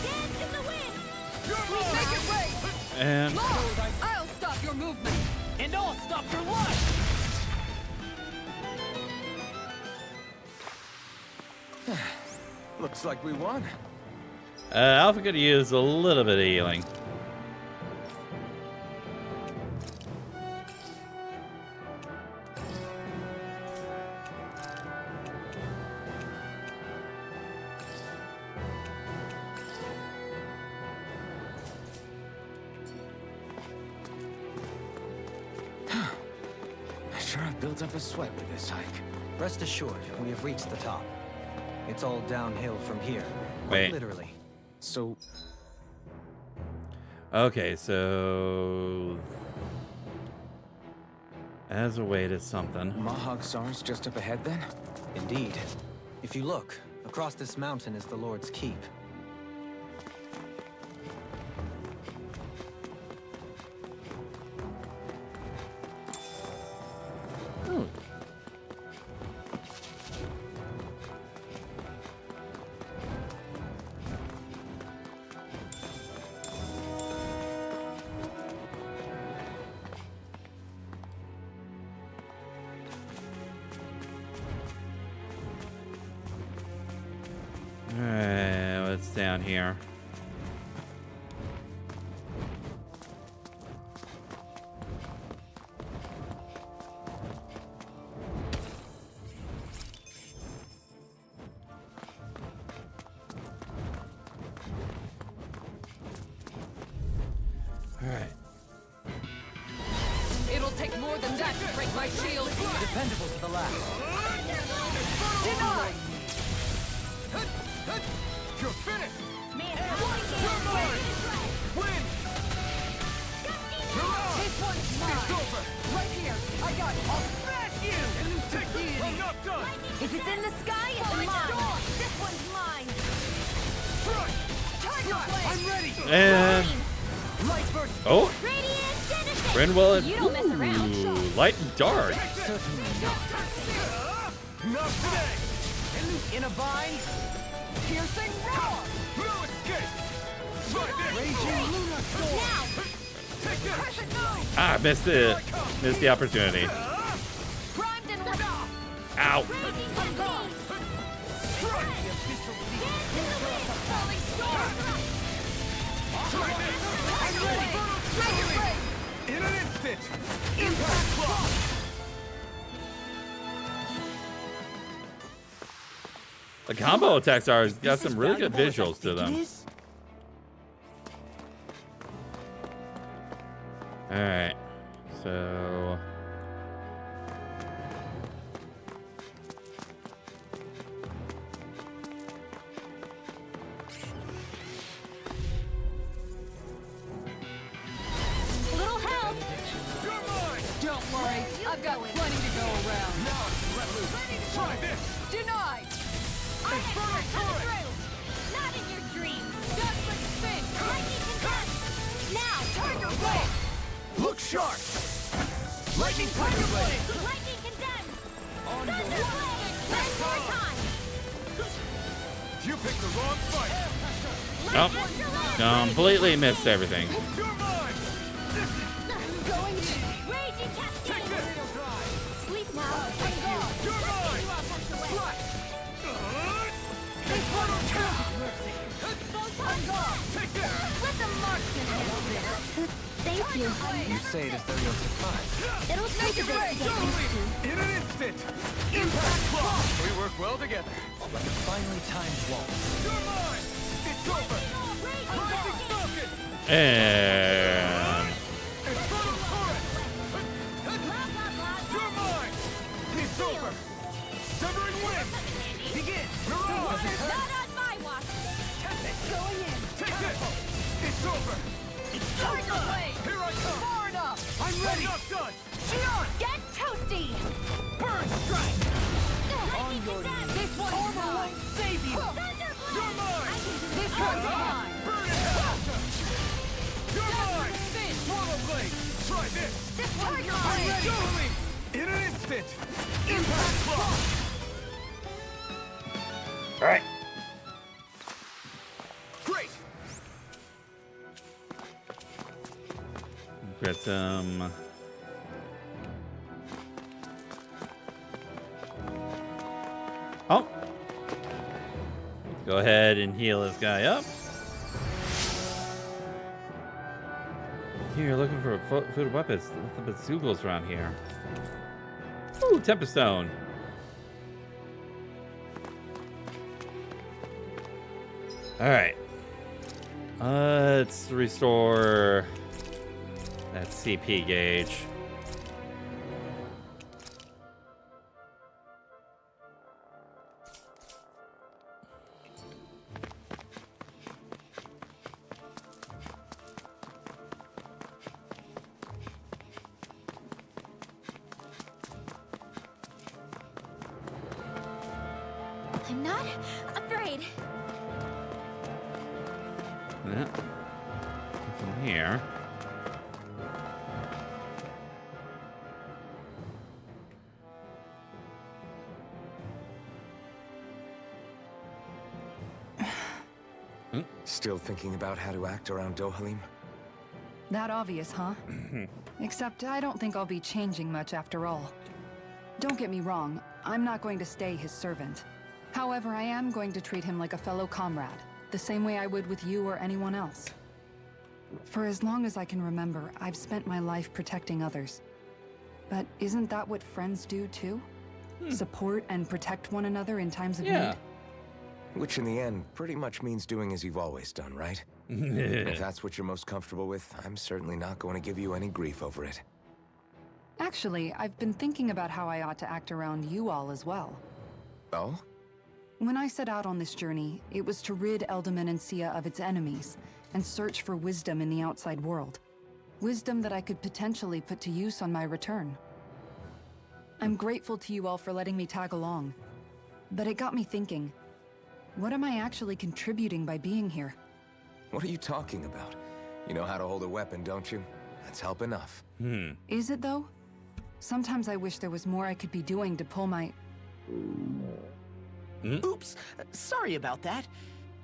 Dance in the wind! You're Make mine! it rain! And Lord, I'll stop your movement! And I'll stop your life! Looks like we won. Alpha could use a little bit of healing. I sure have built up a sweat with this hike. Rest assured, we have reached the top. It's all downhill from here. Wait. Quite literally. So, Okay, so as a way to something. Mahog Sar's just up ahead then? Indeed. If you look, across this mountain is the Lord's Keep. Oh. Alright, what's down here? Alright. It'll take more than that to break my shield! Dependable to the last. Denied! You're finished! You're mine! Win! You're out! This one's mine! It's over! Right here! I got it! I'll smash you! Take this! I'm not done! If it's in the sky, it's mine! This one's mine! Strike! I'm ready! And Light burst! oh, Radiant Genesis! Renwell, You don't mess around. ooh, light and dark. Certainly not. Not today! In a bind! Piercing roar! No escape! Try this! Raging Luna Storm! Now! Ah, missed it. Missed the opportunity. Primed and ready. Ow. Raging campaign. In an instant! Impact block! The combo attacks are got some really good visuals to them. All right, so Little help. You're mine! Don't worry, I've got plenty to go around. Now I can let loose. Try this! Denied! I am coming through. Not in your dreams. Judgment spin! Lightning condemned. Now, Tiger Blade. Look sharp! Lightning Tiger Blade! Lightning condemned. On Thunder your Blade. One more time. You picked the wrong fight! nope, completely missed everything. You're mine! Going in! Raging Take cascade. this! Sleep now. I'm gone. You're mine! Slash! Infernal kill! Take this! Let the marksman handle this. Thank you. You say it as though you're surprised. It'll take a bit to get used to. In an instant! Impact block! We work well together. Like a finely timed waltz. You're mine! It's over! Rising Falcon! And Infernal turret! You're mine! It's over! Severing wind! Begin! Mirage! Not on my watch. Going in! Take this! It's over! Tiger Blade! Here I come! Far enough! I'm ready! Not done! Xion! Get toasty. Burn strike! On your knees. This one's Armor mine! won't Save you! Thunderblade. You're mine! This one's mine! Burn it out! You're mine! Spin! Swallow blade! Try this! This one's I'm mine. ready! Dueling! In an instant! Impact block! all right. Great! Got some. Oh. Go ahead and heal this guy up. You're looking for food and weapons. Nothing but Zoogles around here. Ooh, Tempest Stone. Alright. Let's restore that CP gauge. I'm not afraid. Yeah. From here. Still thinking about how to act around Dohalim? That obvious, huh? Except I don't think I'll be changing much after all. Don't get me wrong, I'm not going to stay his servant. However, I am going to treat him like a fellow comrade, the same way I would with you or anyone else. For as long as I can remember, I've spent my life protecting others. But isn't that what friends do too? Support and protect one another in times of Yeah. Which in the end pretty much means doing as you've always done, right? If that's what you're most comfortable with, I'm certainly not going to give you any grief over it. need. Actually, I've been thinking about how I ought to act around you all as well. Oh? When I set out on this journey, it was to rid Eldaman and Sia of its enemies, and search for wisdom in the outside world. Wisdom that I could potentially put to use on my return. I'm grateful to you all for letting me tag along. But it got me thinking, what am I actually contributing by being here? What are you talking about? You know how to hold a weapon, don't you? That's help enough. Is it though? Sometimes I wish there was more I could be doing to pull my... Oops, sorry about that.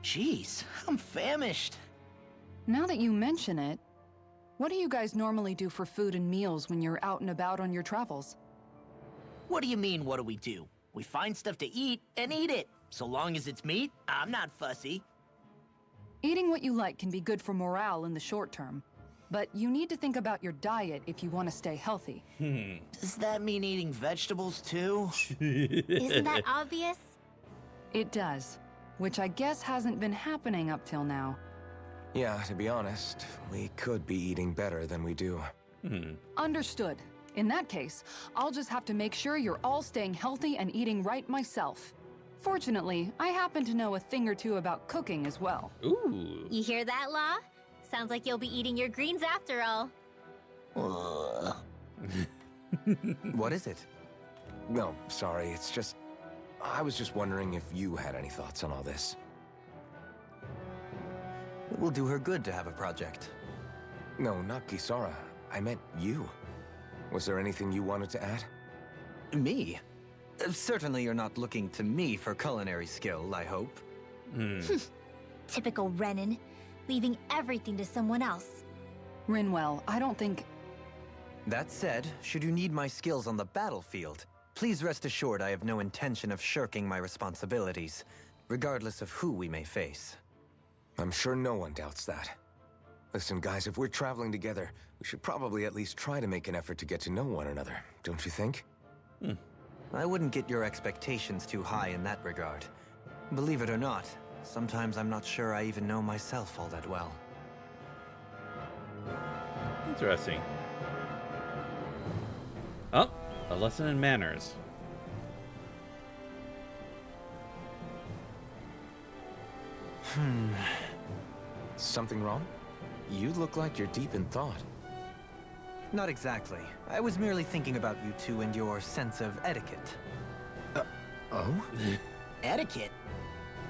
Jeez, I'm famished. Now that you mention it, What do you guys normally do for food and meals when you're out and about on your travels? What do you mean, what do we do? We find stuff to eat and eat it. So long as it's meat, I'm not fussy. Eating what you like can be good for morale in the short term, but you need to think about your diet if you want to stay healthy. Does that mean eating vegetables too? Isn't that obvious? It does, which I guess hasn't been happening up till now. Yeah, to be honest, we could be eating better than we do. Understood. In that case, I'll just have to make sure you're all staying healthy and eating right myself. Fortunately, I happen to know a thing or two about cooking as well. Ooh. You hear that, Law? Sounds like you'll be eating your greens after all. What is it? No, sorry, it's just... I was just wondering if you had any thoughts on all this. It will do her good to have a project. No, not Kisara. I meant you. Was there anything you wanted to add? Me? Certainly you're not looking to me for culinary skill, I hope. Typical Renan, leaving everything to someone else. Rinwell, I don't think... That said, should you need my skills on the battlefield, please rest assured I have no intention of shirking my responsibilities, regardless of who we may face. I'm sure no one doubts that. Listen, guys, if we're traveling together, we should probably at least try to make an effort to get to know one another, don't you think? I wouldn't get your expectations too high in that regard. Believe it or not, sometimes I'm not sure I even know myself all that well. Interesting. Oh, a lesson in manners. Something wrong? You look like you're deep in thought. Not exactly. I was merely thinking about you two and your sense of etiquette. Oh? Etiquette?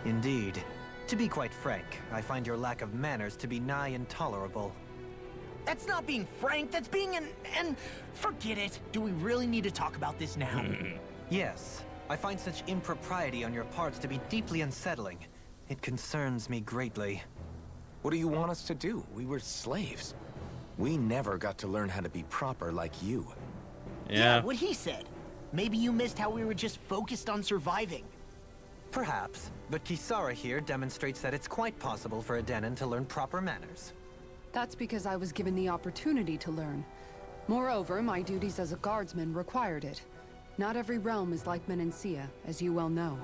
Indeed. To be quite frank, I find your lack of manners to be nigh intolerable. That's not being frank, that's being and forget it. Do we really need to talk about this now? Yes, I find such impropriety on your parts to be deeply unsettling. It concerns me greatly. What do you want us to do? We were slaves. We never got to learn how to be proper like you. Yeah. What he said. Maybe you missed how we were just focused on surviving. Perhaps, but Kisara here demonstrates that it's quite possible for a Denon to learn proper manners. That's because I was given the opportunity to learn. Moreover, my duties as a guardsman required it. Not every realm is like Menancia, as you well know.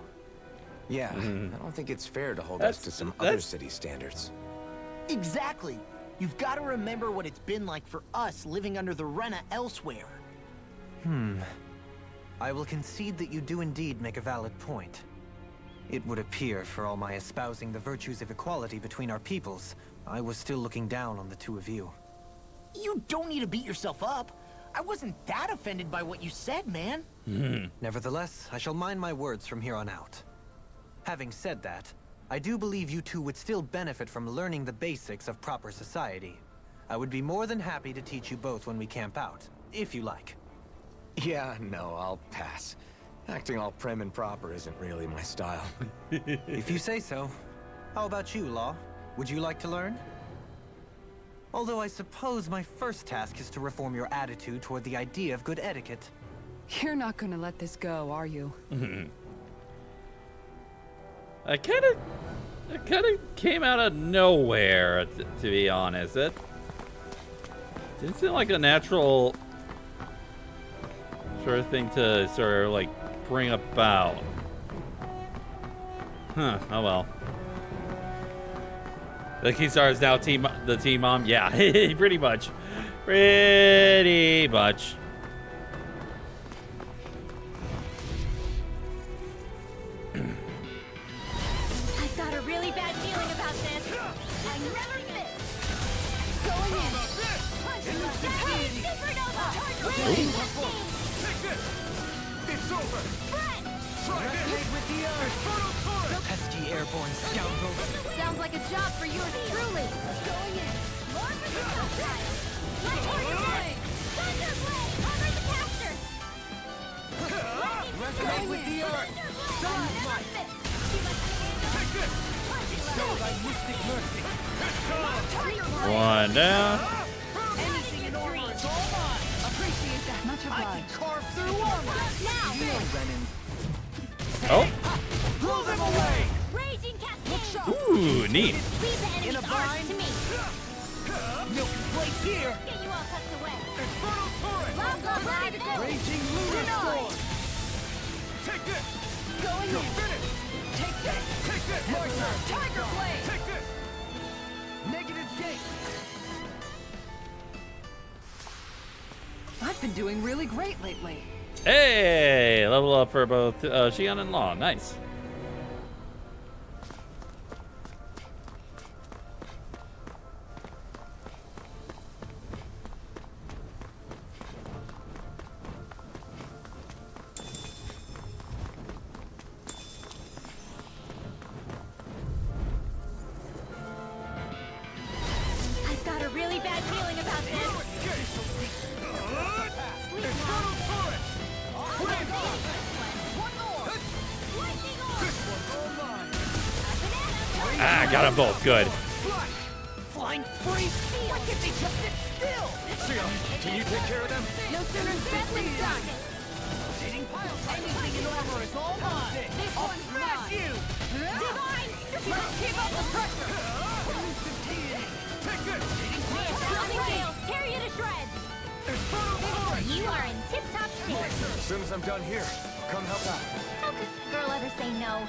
Yeah, I don't think it's fair to hold us to some other city standards. Exactly. You've got to remember what it's been like for us living under the Rena elsewhere. I will concede that you do indeed make a valid point. It would appear, for all my espousing the virtues of equality between our peoples, I was still looking down on the two of you. You don't need to beat yourself up. I wasn't that offended by what you said, man. Nevertheless, I shall mind my words from here on out. Having said that, I do believe you two would still benefit from learning the basics of proper society. I would be more than happy to teach you both when we camp out, if you like. Yeah, no, I'll pass. Acting all prim and proper isn't really my style. If you say so. How about you, Law? Would you like to learn? Although I suppose my first task is to reform your attitude toward the idea of good etiquette. You're not gonna let this go, are you? It kind of came out of nowhere, to be honest. It didn't seem like a natural sort of thing to sort of like bring about. Huh, oh well. The Kisara is now the team mom? Yeah, pretty much. Pretty much. I've got a really bad feeling about this. I never miss. Going in. Punch in the face. Supernova. Take this! It's over! Fred. Try this! With the Infernal Torrent! pesky airborne scoundrels. Sounds like a job for yours truly. Going in. More for the outside. My target blade. Thunder blade. Cover the caster. Resonate with the earth. Never miss. Take this! Show thy mystic mercy. One down. Much I obliged. can carve through armor. Now! You know, Renan. Oh, Blow them away! Raging cascade! ooh, neat. Leave the In a enemy's arcs bind? to me! No place here. Get you all tucked away! Infernal turret! Lava ready to go! Raging lunar storm. Take this! Going You're in! finished! Take this. Take this! Tiger blade. Take this! Negative gate. I've been doing really great lately. Hey, level up for both Xion and Law. Nice. I've got a really bad feeling about this! Infernal turret! Lightning orb! Ah, got them both. Good. Flying free. Why can't they just sit still? Sion, can you take care of them? No sooner said than done! Anything in armor is all mine. This I'll one's smash mine. you. Divine! Let's keep up the pressure. Take this! Rounding gale, tear you to shreds! Infernal turret! You are in tip-top shape! As soon as I'm done here, I'll come help out. How could a girl ever say no?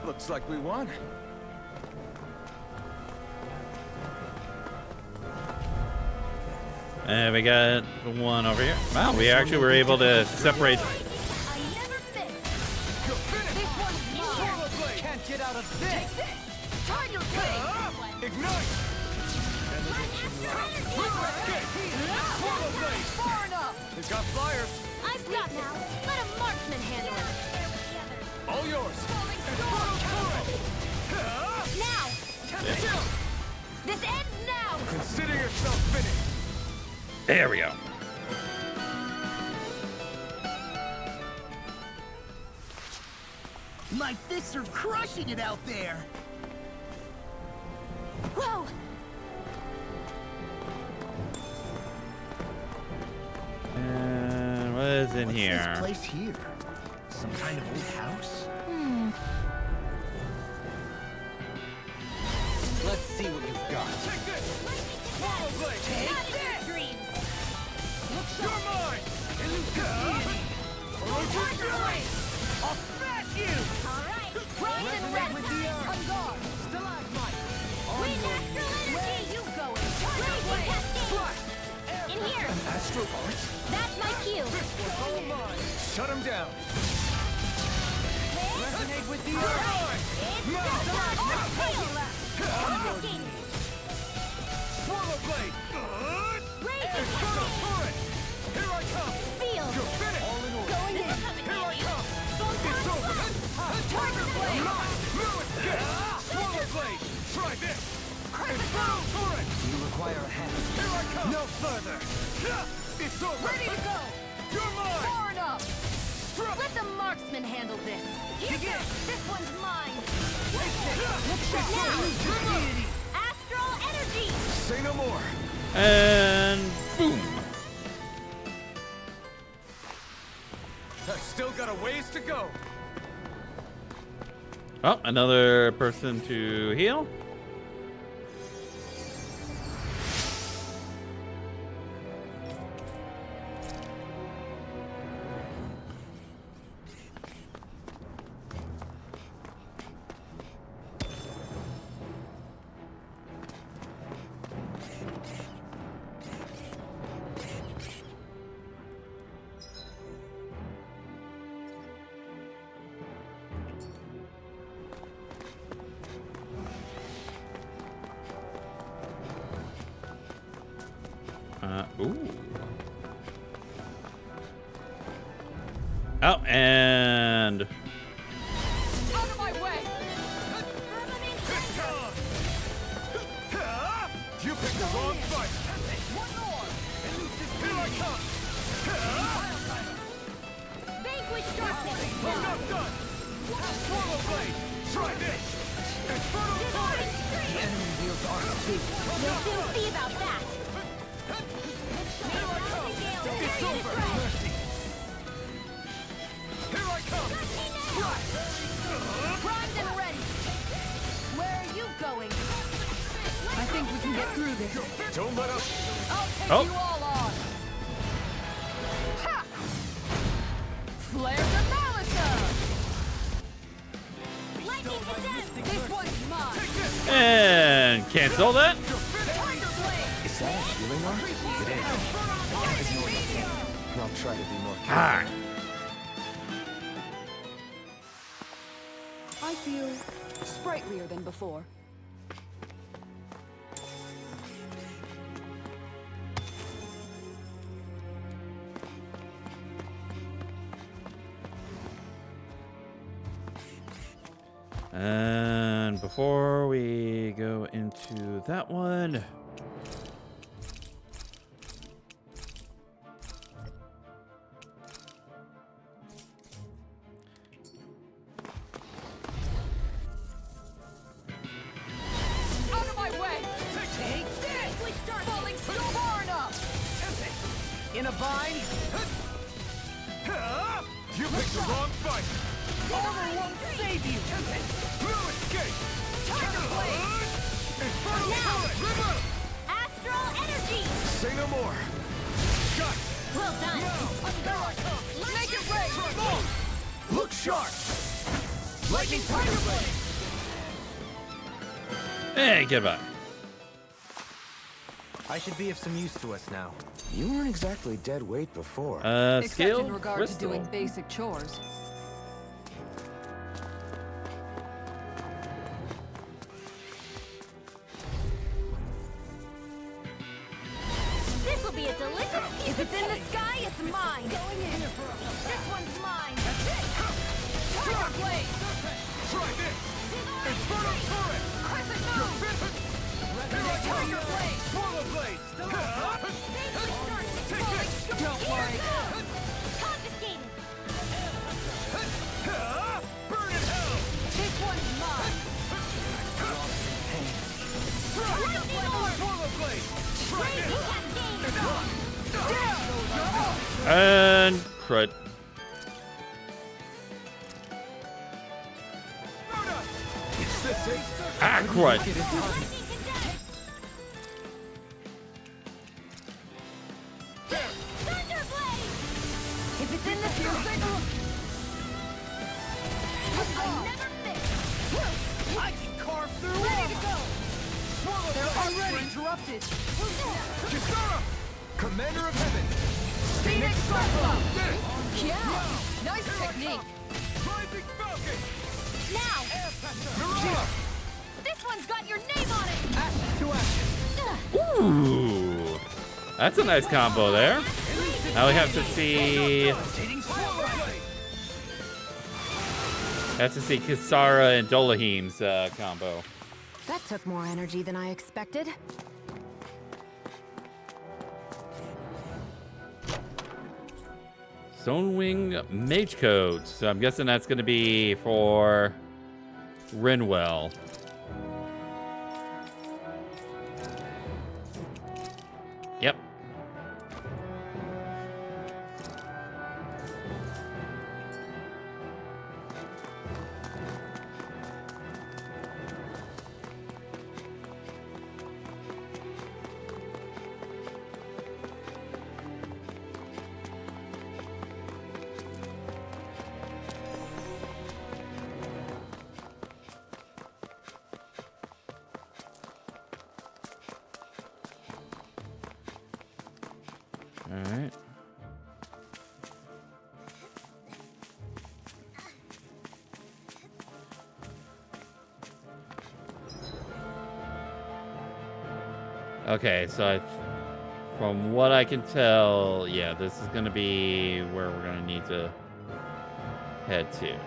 Looks like we won. And we got one over here. Wow, we actually were able to separate. I never miss! You're finished! This one's mine! Can't get out of this. Tiger blade! Ignite! Far enough. He's got flyers! I've got now! Let a marksman handle it! All yours! Now! This ends now! Consider yourself finished! There we go. My fists are crushing it out there. Whoa! And what is in What's here? this place here? Some kind of old house? Let's see what you've got. Take this! Swallow blade! Not in your dreams! You're mine! Tiger blade! I'll smash you! Alright! Rise and Resonate rest! with the earth. On guard. Stalagmite. With astral energy! You going! Raging cascade! In here! Astro Arch? That's my cue! All mine! Shut him down! Resonate with the earth. It's done! Cascade! Swallow blade! Raging Infernal cascade! turret! Here I come! Seal! You're finished! All in order! Going in! Coming Here I come! Photon It's over! blast! Tiger blade! No escape! Swallow blade! Try this! Infernal turret! You require a hand. Here I come! No further. It's over! Ready to go! You're mine! Far enough! Let the marksman handle this! Here goes! This one's mine! Now! Astral energy! Say no more. And boom. I've still got a ways to go! Oh, another person to heal. Ooh. Oh, and Out of my way! It's gone! You picked the wrong fight! One more. Here I come! Vanquish darkness! I'm not done! Swallow blade! Try this! Infernal turret! The enemy wields armor too. We'll soon see about that! it's over! Mercy! Here I come! Primed and ready. Where are you going? I think we can get through this. Don't let us... I'll take Oh. you all on. Ha! Flare the Malika! Lightning condemned. This one's mine. And cancel that. Is that a healing arc? It is. Ignore that thing. I'll try to be more careful. Ah. I feel sprightlier than before. And before we go into that one, Out of my way! Take this! Falling so far enough! In a bind? You picked the wrong fight! Armor won't save you! No escape! Tiger Blade! Infernal Now. River! Astral energy. Say no more! Got it! Well done. Make it rain! Look sharp! Lightning Tiger Blade! hey, goodbye. I should be of some use to us now. You weren't exactly dead weight before. Except Skill, in regard crystal. to doing basic chores. This will be a delicious piece. If it's in the sky, it's mine. This one's mine. Tiger Blade! Try this! Infernal Turret! Crescent You're Moon! fit! Here I go! Tiger Blade! Swallow Blade! Take this! Don't worry. Confiscated. Burn in hell! This one's mine! Lightning orb. Swallow Blade! Try Crazy this! cascade. And crud. Is this it? Ah, crud. Lightning condemned. Thunder blade. If it's in the signal, I never miss. I can carve through ready to go! Swallow They're Blade! already interrupted! Kisara! Commander of Heaven! Phoenix Cyclone! This! Yeah! Nice technique! Rising Falcon! Now, Mirage! this one's got your name on it. Action to action! Ooh, that's a nice combo there. Now we have to see. Rotating Swallow Blade! Have to see Kisara and Dolahim's combo. That took more energy than I expected. Stonewing Mage Code. So I'm guessing that's going to be for Rinwell. Yep. All right. Okay, so from what I can tell, yeah, this is going to be where we're going to need to head to.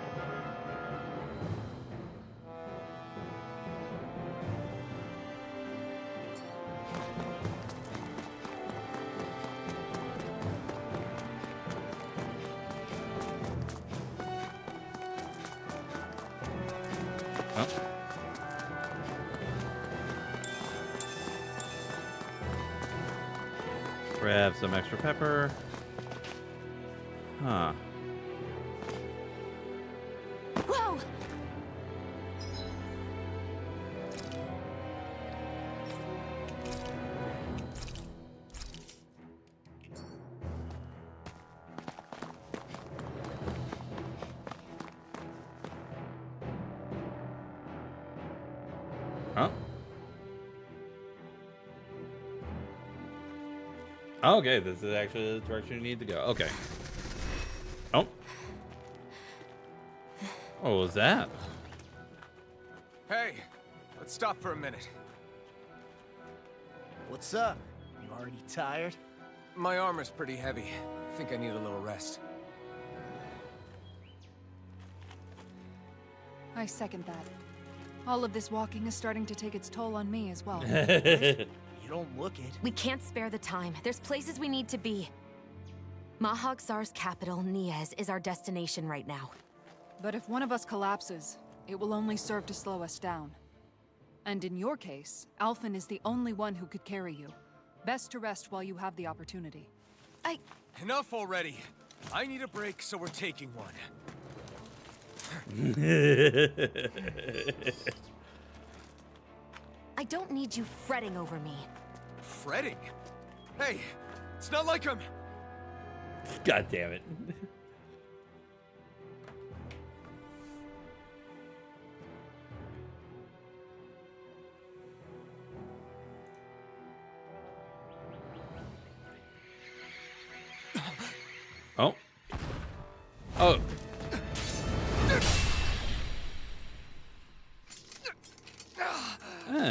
Oh. Grab some extra pepper. Huh. Whoa! Huh? Okay, this is actually the direction you need to go. Okay. Oh. What was that? Hey, let's stop for a minute. What's up? You already tired? My armor's pretty heavy. I think I need a little rest. I second that. All of this walking is starting to take its toll on me as well. You don't look it. We can't spare the time. There's places we need to be. Mahag Sar's capital, Niez, is our destination right now. But if one of us collapses, it will only serve to slow us down. And in your case, Alphen is the only one who could carry you. Best to rest while you have the opportunity. Enough already. I need a break, so we're taking one. I don't need you fretting over me. Fretting? Hey, it's not like I'm... God damn it. Oh. Oh.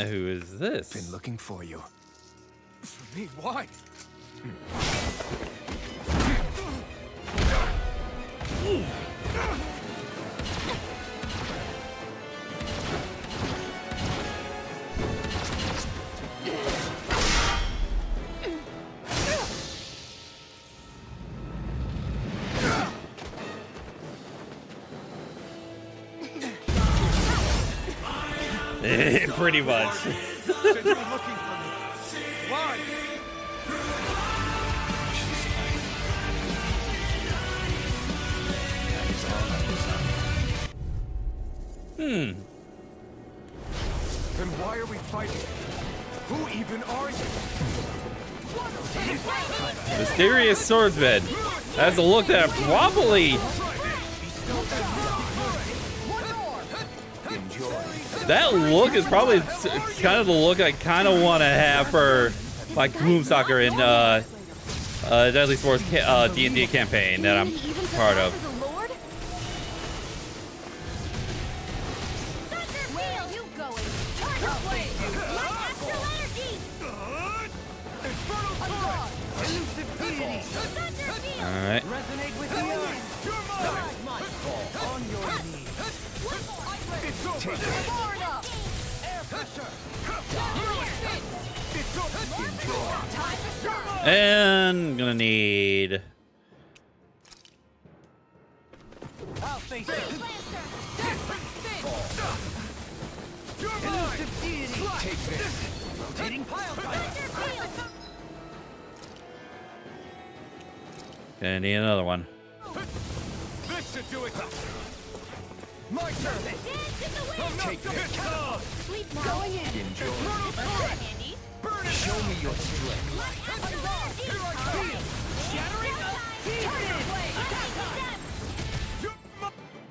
Who is this? Been looking for you. For me, why? Pretty much. Said you were looking for me. Why? Then why are we fighting? Who even are you? Mysterious swordsman. Has a look that probably... That look is probably kind of the look I kind of want to have for my Boomstalker in Deadly Swords D&D campaign that I'm part of. All right. And gonna need... I'll face it. Take this. Rotating pile driver. Gonna need another one. This should do it. My turn. Take this. Going in. Enjoy. Andy. Burn it. Show me your strength. Here I come. Shattering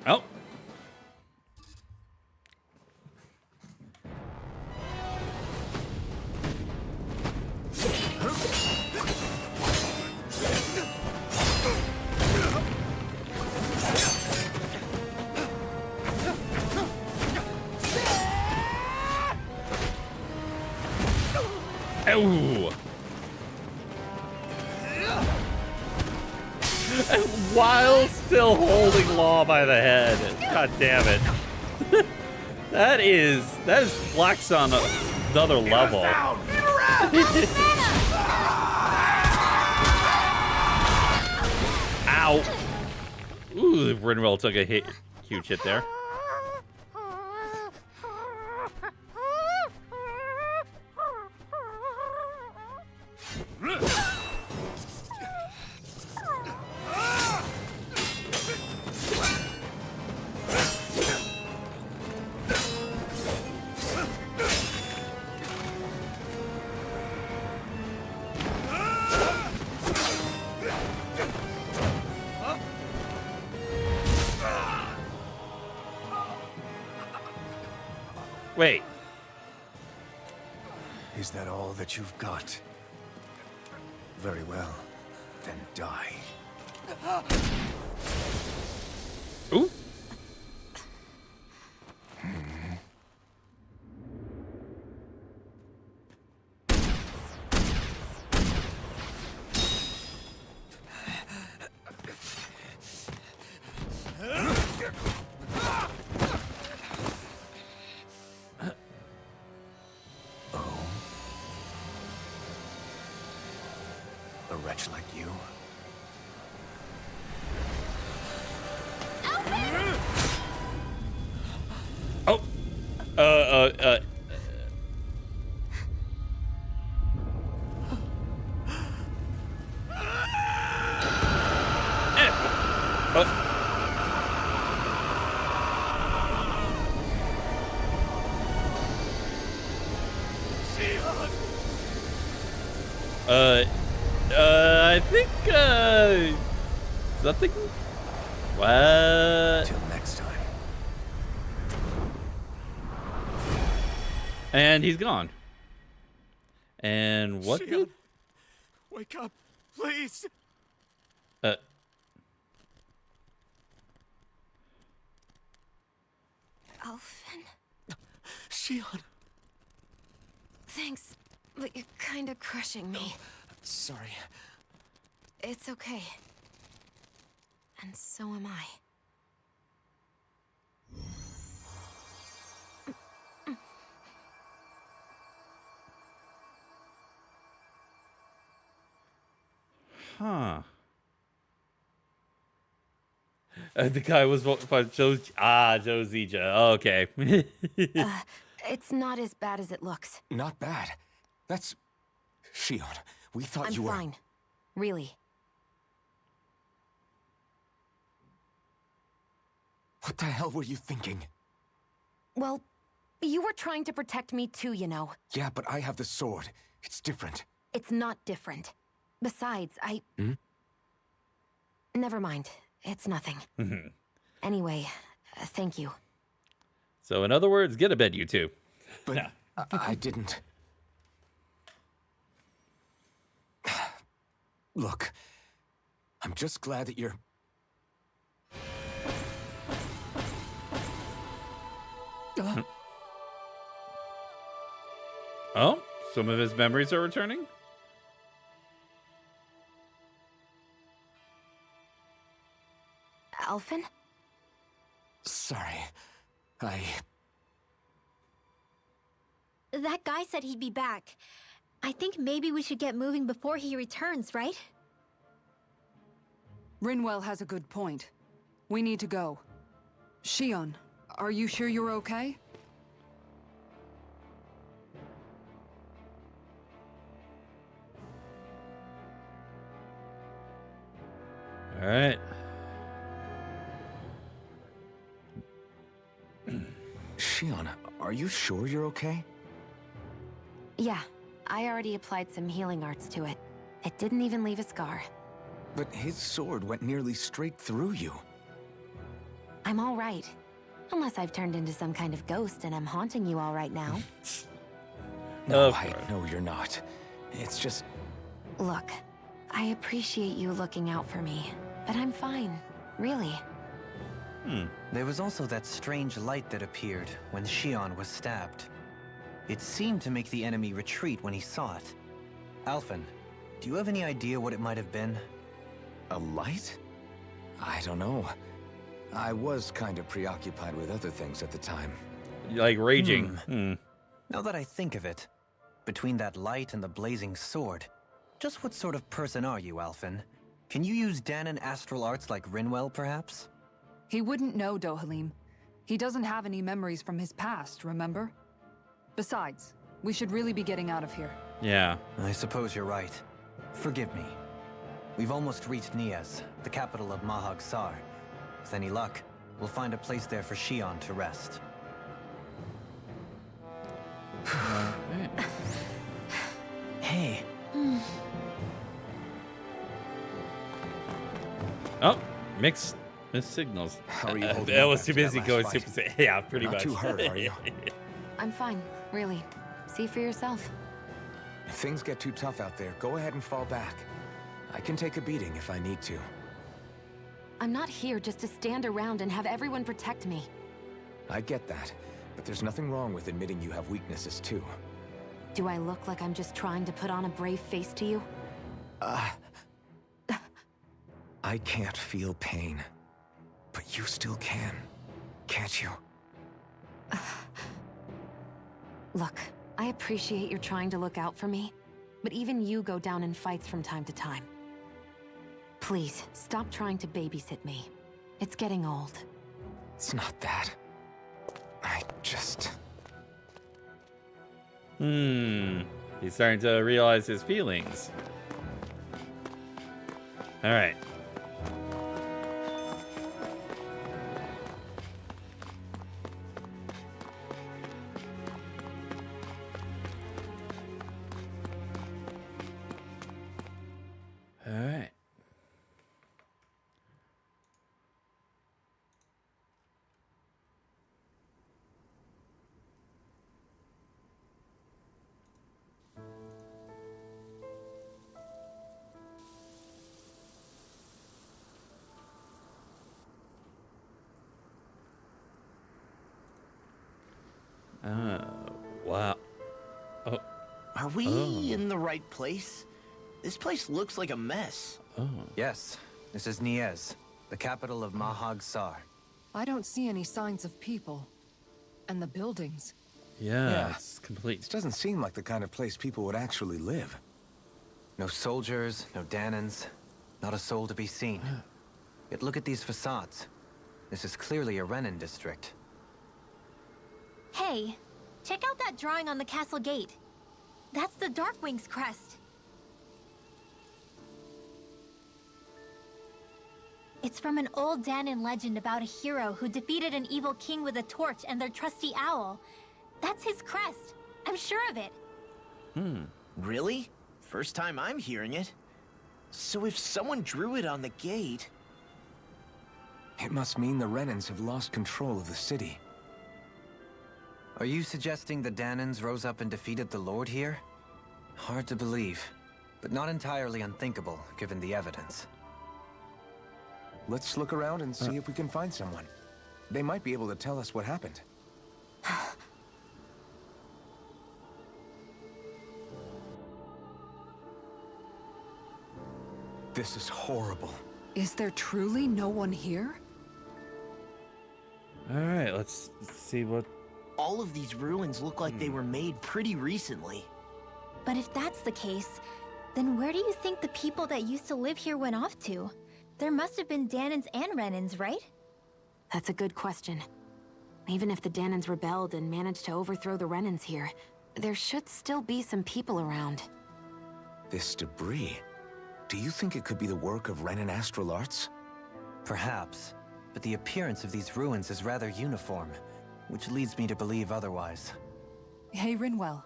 Oh. Ow. While still holding Law by the head. God damn it. that is flex on another level. Ow. Ooh, Rinwell took a huge hit there. Wait. Is that all that you've got? Very well. Then die. Ooh. A wretch like you? Oh. Uh. Uh. Uh. I think, something? What? Till next time. And he's gone. And what Shion, did? wake up, please. Uh. Alphen? Shion. Thanks, but you're kind of crushing me. Sorry. It's okay. And so am I. Huh. The guy was voting for Joe. Ah, Joe Zija. Okay. It's not as bad as it looks. Not bad. That's... Shion, we thought I'm you were... fine. Really. What the hell were you thinking? Well, you were trying to protect me too, you know. Yeah, but I have the sword. It's different. It's not different. Besides, Never mind. It's nothing. Anyway, thank you. So, in other words, get a bed, you two. But Yeah. I didn't. Look, I'm just glad that you're... Oh, some of his memories are returning? Alphen? Sorry. That guy said he'd be back. I think maybe we should get moving before he returns, right? Rinwell has a good point. We need to go. Shion, are you sure you're okay? All right. Shion, are you sure you're okay? Yeah, I already applied some healing arts to it. It didn't even leave a scar. But his sword went nearly straight through you. I'm all right. Unless I've turned into some kind of ghost and I'm haunting you all right now. No, Of I course. know you're not. It's just... Look, I appreciate you looking out for me, but I'm fine. Really. There was also that strange light that appeared when Shion was stabbed. It seemed to make the enemy retreat when he saw it. Alphen, do you have any idea what it might have been? A light? I don't know. I was kind of preoccupied with other things at the time. Like raging. Now that I think of it, between that light and the blazing sword, just what sort of person are you, Alphen? Can you use Danon astral arts like Rinwell, perhaps? He wouldn't know, Dohalim. He doesn't have any memories from his past, remember? Besides, we should really be getting out of here. Yeah. I suppose you're right. Forgive me. We've almost reached Nias, the capital of Mahag Sar. With any luck, we'll find a place there for Shion to rest. Hey. Oh, mixed signals. How are you holding I up was too after that busy last going fight? super. Yeah, pretty You're not much. too hurt, are you? I'm fine, really. See for yourself. If things get too tough out there, go ahead and fall back. I can take a beating if I need to. I'm not here just to stand around and have everyone protect me. I get that, but there's nothing wrong with admitting you have weaknesses too. Do I look like I'm just trying to put on a brave face to you? I can't feel pain. But you still can, can't you? Look, I appreciate you're trying to look out for me, but even you go down in fights from time to time. Please, stop trying to babysit me. It's getting old. It's not that. I just... He's starting to realize his feelings. All right. All right. Wow. Oh. Are we in the right place? This place looks like a mess. Oh. Yes, this is Niez, the capital of Mahag Sar. I don't see any signs of people. And the buildings. Yeah, it's complete. This doesn't seem like the kind of place people would actually live. No soldiers, no Danans, not a soul to be seen. Yet look at these facades. This is clearly a Renin district. Hey, check out that drawing on the castle gate. That's the Darkwing's crest. It's from an old Danon legend about a hero who defeated an evil king with a torch and their trusty owl. That's his crest. I'm sure of it. Really? First time I'm hearing it. So if someone drew it on the gate... It must mean the Renans have lost control of the city. Are you suggesting the Danans rose up and defeated the Lord here? Hard to believe, but not entirely unthinkable, given the evidence. Let's look around and see if we can find someone. They might be able to tell us what happened. This is horrible. Is there truly no one here? All right, let's see what... All of these ruins look like they were made pretty recently. But if that's the case, then where do you think the people that used to live here went off to? There must have been Danons and Renans, right? That's a good question. Even if the Danons rebelled and managed to overthrow the Renans here, there should still be some people around. This debris... Do you think it could be the work of Renan astral arts? Perhaps, but the appearance of these ruins is rather uniform, which leads me to believe otherwise. Hey, Rinwell.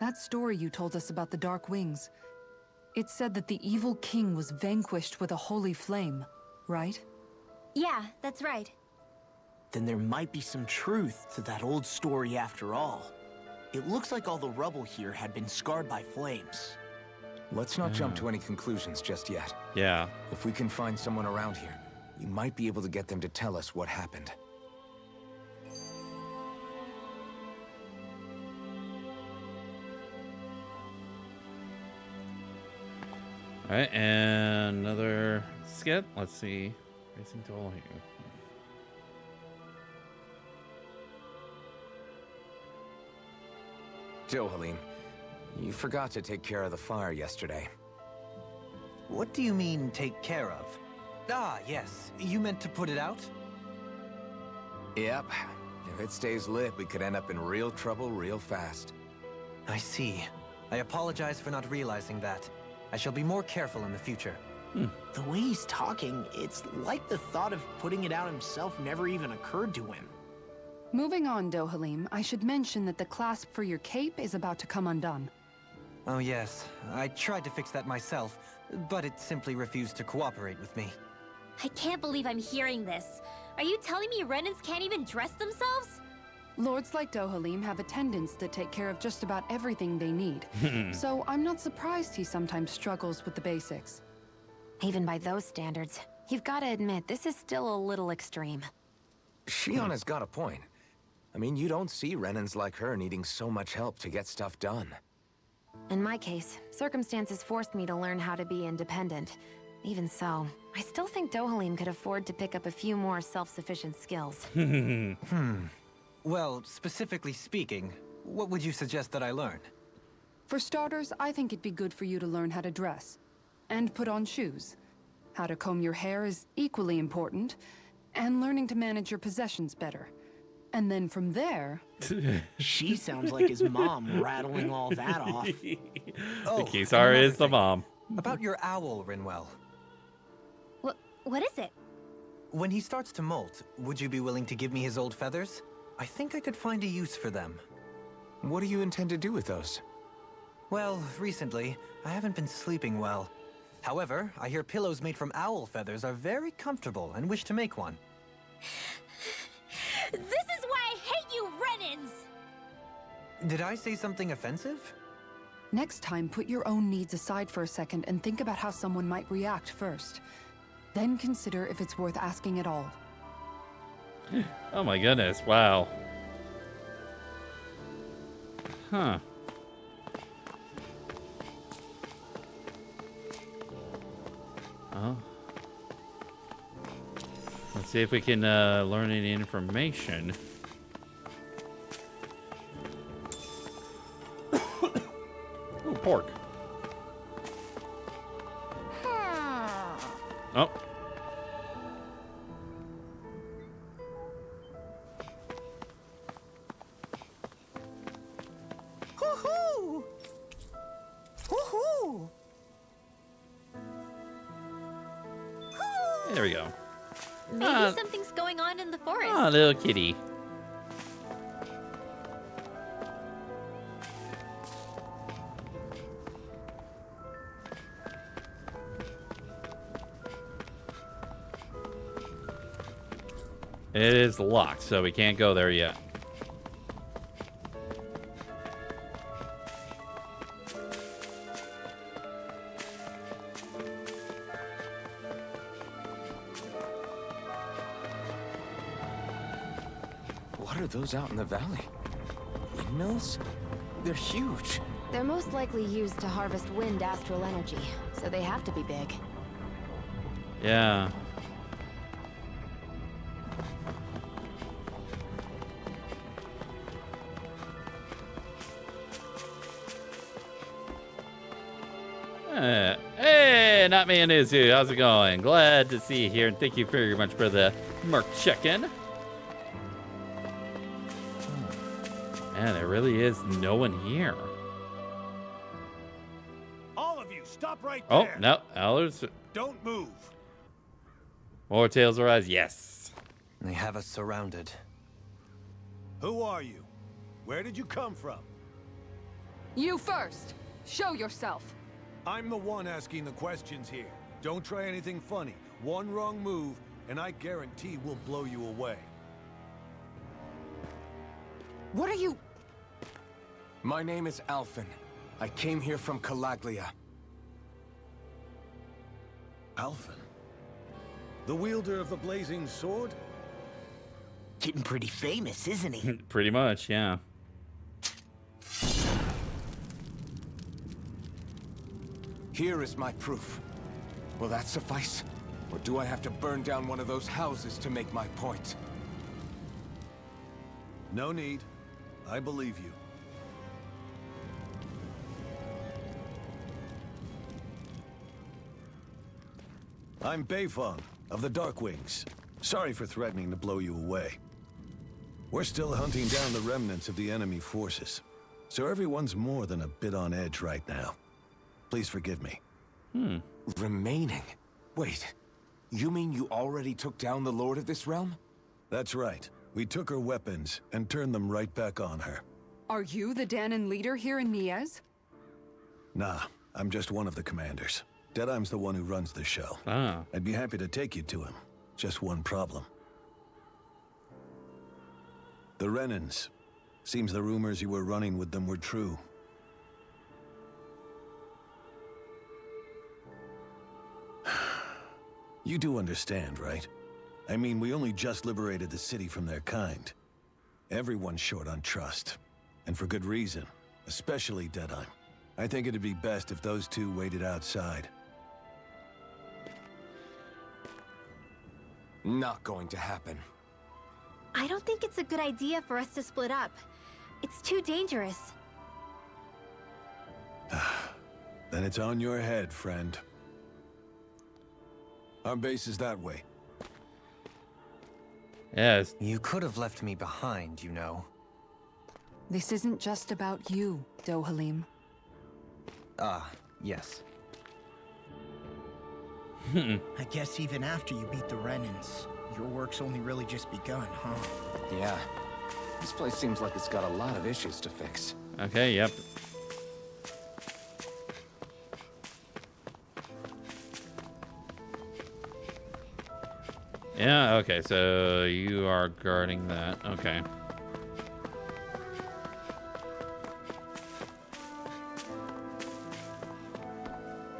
That story you told us about the Dark Wings, it said that the evil king was vanquished with a holy flame, right? Yeah, that's right. Then there might be some truth to that old story after all. It looks like all the rubble here had been scarred by flames. Let's not jump to any conclusions just yet. Yeah. If we can find someone around here, we might be able to get them to tell us what happened. All right, and another skit. Let's see. Racing toll here. Dohalim, you forgot to take care of the fire yesterday. What do you mean, take care of? Ah, yes. You meant to put it out? Yep. If it stays lit, we could end up in real trouble real fast. I see. I apologize for not realizing that. I shall be more careful in the future. The way he's talking, it's like the thought of putting it out himself never even occurred to him. Moving on, Dohalim, I should mention that the clasp for your cape is about to come undone. Oh yes, I tried to fix that myself, but it simply refused to cooperate with me. I can't believe I'm hearing this. Are you telling me Renans can't even dress themselves? Lords like Dohalim have attendants that take care of just about everything they need. So I'm not surprised he sometimes struggles with the basics. Even by those standards, you've got to admit this is still a little extreme. Shionna's got a point. I mean, you don't see Renans like her needing so much help to get stuff done. In my case, circumstances forced me to learn how to be independent. Even so, I still think Dohalim could afford to pick up a few more self-sufficient skills. Well, specifically speaking, what would you suggest that I learn? For starters, I think it'd be good for you to learn how to dress. And put on shoes. How to comb your hair is equally important. And learning to manage your possessions better. And then from there... She sounds like his mom rattling all that off. Oh, The Kisar is the thing. mom. About your owl, Rinwell. What is it? When he starts to molt, would you be willing to give me his old feathers? I think I could find a use for them. What do you intend to do with those? Well, recently, I haven't been sleeping well. However, I hear pillows made from owl feathers are very comfortable and wish to make one. This is why I hate you, Renans! Did I say something offensive? Next time, put your own needs aside for a second and think about how someone might react first. Then consider if it's worth asking at all. Oh my goodness, wow. Huh. Oh. Let's see if we can learn any information. Ooh, pork. Oh. Hoo-hoo! Hoo-hoo! There we go. Maybe something's going on in the forest. Oh, little kitty. It is locked, so we can't go there yet. What are those out in the valley? Windmills? They're huge. They're most likely used to harvest wind astral energy, so they have to be big. Yeah. Hey, not me and Izu. How's it going? Glad to see you here, and thank you very much for the Merc check-in. Man, there really is no one here. All of you, stop right Oh, there. no. Allers. Don't move. More tails arise. Yes. They have us surrounded. Who are you? Where did you come from? You first! Show yourself! I'm the one asking the questions here. Don't try anything funny. One wrong move, and I guarantee we'll blow you away. What are you... My name is Alphen. I came here from Calaglia. Alphen? The wielder of the blazing sword? Getting pretty famous, isn't he? Pretty much, yeah. Here is my proof. Will that suffice? Or do I have to burn down one of those houses to make my point? No need. I believe you. I'm Beifong, of the Darkwings. Sorry for threatening to blow you away. We're still hunting down the remnants of the enemy forces, so everyone's more than a bit on edge right now. Please forgive me. Remaining? Wait, you mean you already took down the Lord of this realm? That's right. We took her weapons and turned them right back on her. Are you the Danon leader here in Niez? Nah, I'm just one of the commanders. Deadeye's the one who runs the show. Ah. I'd be happy to take you to him. Just one problem. The Renans. Seems the rumors you were running with them were true. You do understand, right? I mean, we only just liberated the city from their kind. Everyone's short on trust. And for good reason. Especially Deadeye. I think it'd be best if those two waited outside. Not going to happen. I don't think it's a good idea for us to split up. It's too dangerous. Then it's on your head, friend. Our base is that way. Yes. You could have left me behind, you know. This isn't just about you, Dohalim. Ah, yes. I guess even after you beat the Renans, your work's only really just begun, huh? Yeah. This place seems like it's got a lot of issues to fix. Okay, yep. Yeah, okay, so you are guarding that. Okay.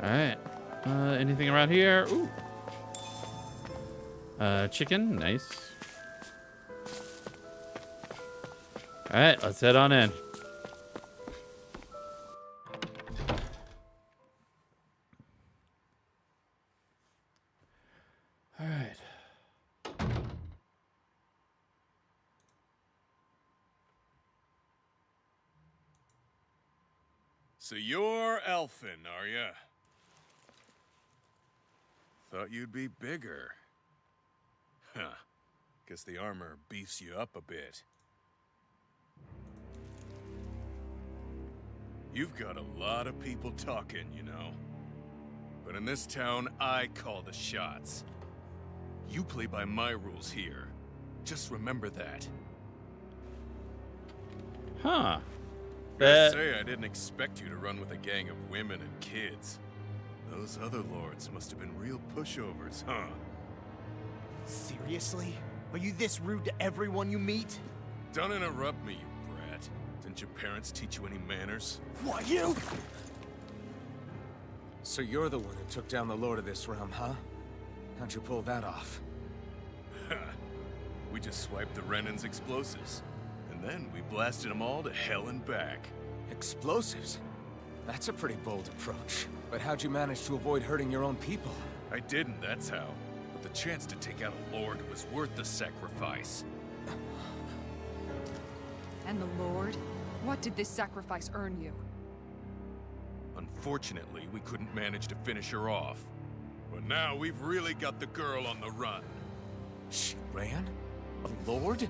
Alright. Anything around here? Ooh. Chicken, nice. Alright, let's head on in. Alright. So you're Elfin, are ya? Thought you'd be bigger. Huh. Guess the armor beefs you up a bit. You've got a lot of people talking, you know. But in this town, I call the shots. You play by my rules here. Just remember that. Huh. Gotta say, I didn't expect you to run with a gang of women and kids. Those other lords must have been real pushovers, huh? Seriously? Are you this rude to everyone you meet? Don't interrupt me, you brat. Didn't your parents teach you any manners? What, you? So you're the one who took down the Lord of this realm, huh? How'd you pull that off? We just swiped the Renan's explosives. And then we blasted them all to hell and back. Explosives? That's a pretty bold approach. But how'd you manage to avoid hurting your own people? I didn't, that's how. But the chance to take out a lord was worth the sacrifice. And the Lord? What did this sacrifice earn you? Unfortunately, we couldn't manage to finish her off. But now we've really got the girl on the run. She ran? A lord?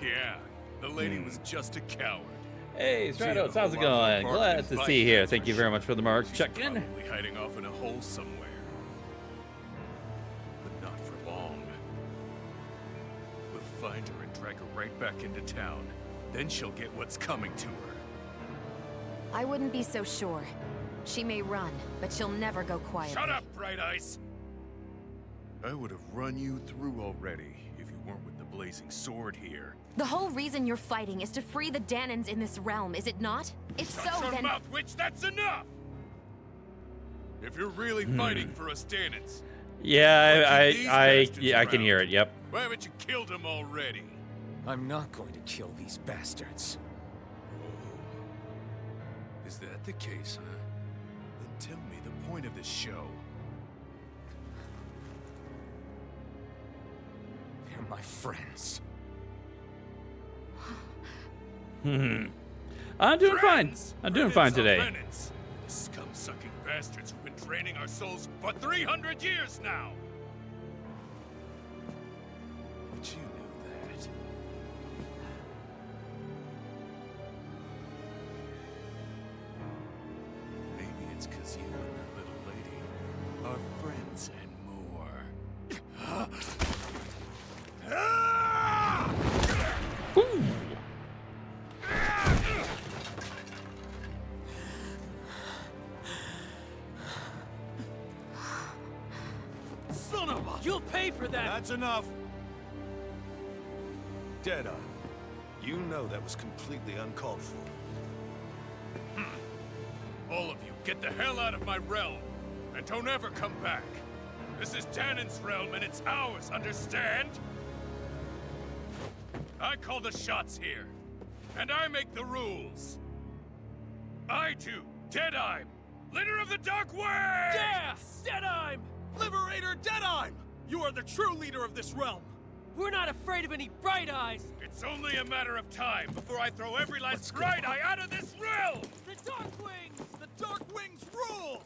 Yeah, the lady was just a coward. Hey, She had Stratos, a how's it whole lot going? more Glad bargain to fight, see you here. that's Thank for you very sure. much for the mark. She's Check-in. probably hiding off in a hole somewhere. But not for long. We'll find her and drag her right back into town. Then she'll get what's coming to her. I wouldn't be so sure. She may run, but she'll never go quiet. Shut up, Bright Ice! I would have run you through already if you weren't with the blazing sword here. The whole reason you're fighting is to free the Danans in this realm, is it not? If so, Shut your then... mouth, witch! That's enough! If you're really fighting for us Danans, Yeah, I can hear it. Yep. why haven't you killed them already? I'm not going to kill these bastards. Is that the case, huh? Then tell me the point of this show. They're my friends. I'm doing fine. Friends! I'm doing Renans fine are today. Renans. The scum-sucking bastards who've been draining our souls for 300 years now! But you knew that. Maybe it's 'cause you and that little lady are friends and more. Son of a... You'll pay for that! That's enough. Deadeye, You know that was completely uncalled for. All of you, get the hell out of my realm! And don't ever come back! This is Danon's realm and it's ours, understand? I call the shots here. And I make the rules. I do, Deadeye, leader of the Dark Wings! Yeah! Deadeye! Liberator Deadeye! You are the true leader of this realm! We're not afraid of any Bright Eyes! It's only a matter of time before I throw every last Bright Eye out of this realm! The Dark Wings! The Dark Wings rule!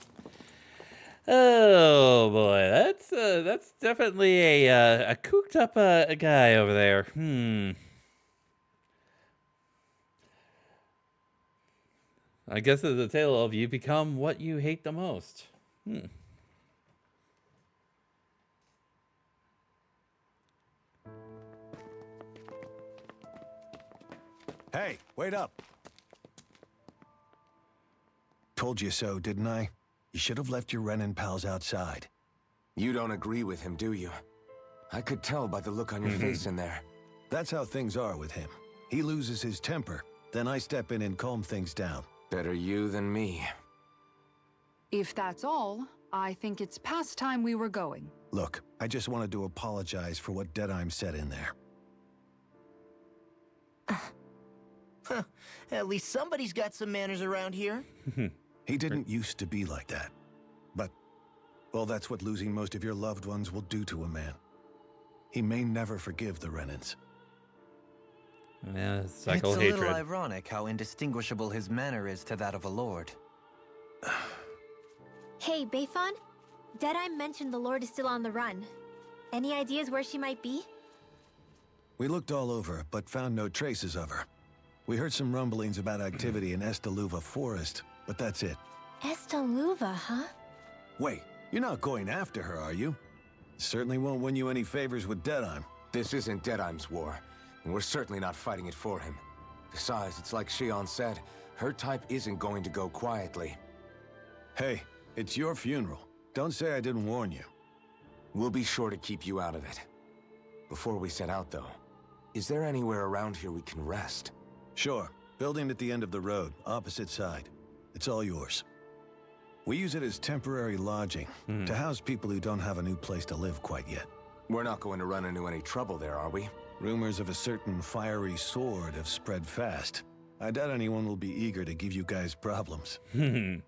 Oh boy, that's definitely a cooked up a guy over there. I guess it's a tale of you become what you hate the most. Hey, wait up. Told you so, didn't I? You should have left your Renin pals outside. You don't agree with him, do you? I could tell by the look on your face in there. That's how things are with him. He loses his temper, then I step in and calm things down. Better you than me. If that's all, I think it's past time we were going. Look, I just wanted to apologize for what Deadeye said in there. At least somebody's got some manners around here. He didn't used to be like that. But, well, that's what losing most of your loved ones will do to a man. He may never forgive the Renins. Yeah, It's cycle a hatred. little ironic how indistinguishable his manner is to that of a lord. Hey, Bayfon? Deadeye mentioned the Lord is still on the run. Any ideas where she might be? We looked all over, but found no traces of her. We heard some rumblings about activity in Estaluva Forest, but that's it. Estaluva, huh? Wait, you're not going after her, are you? Certainly won't win you any favors with Deadeye. This isn't Deadeye's war, and we're certainly not fighting it for him. Besides, it's like Shion said, her type isn't going to go quietly. Hey, it's your funeral. Don't say I didn't warn you. We'll be sure to keep you out of it. Before we set out, though, is there anywhere around here we can rest? Sure. Building at the end of the road, opposite side. It's all yours. We use it as temporary lodging, to house people who don't have a new place to live quite yet. We're not going to run into any trouble there, are we? Rumors of a certain fiery sword have spread fast. I doubt anyone will be eager to give you guys problems. And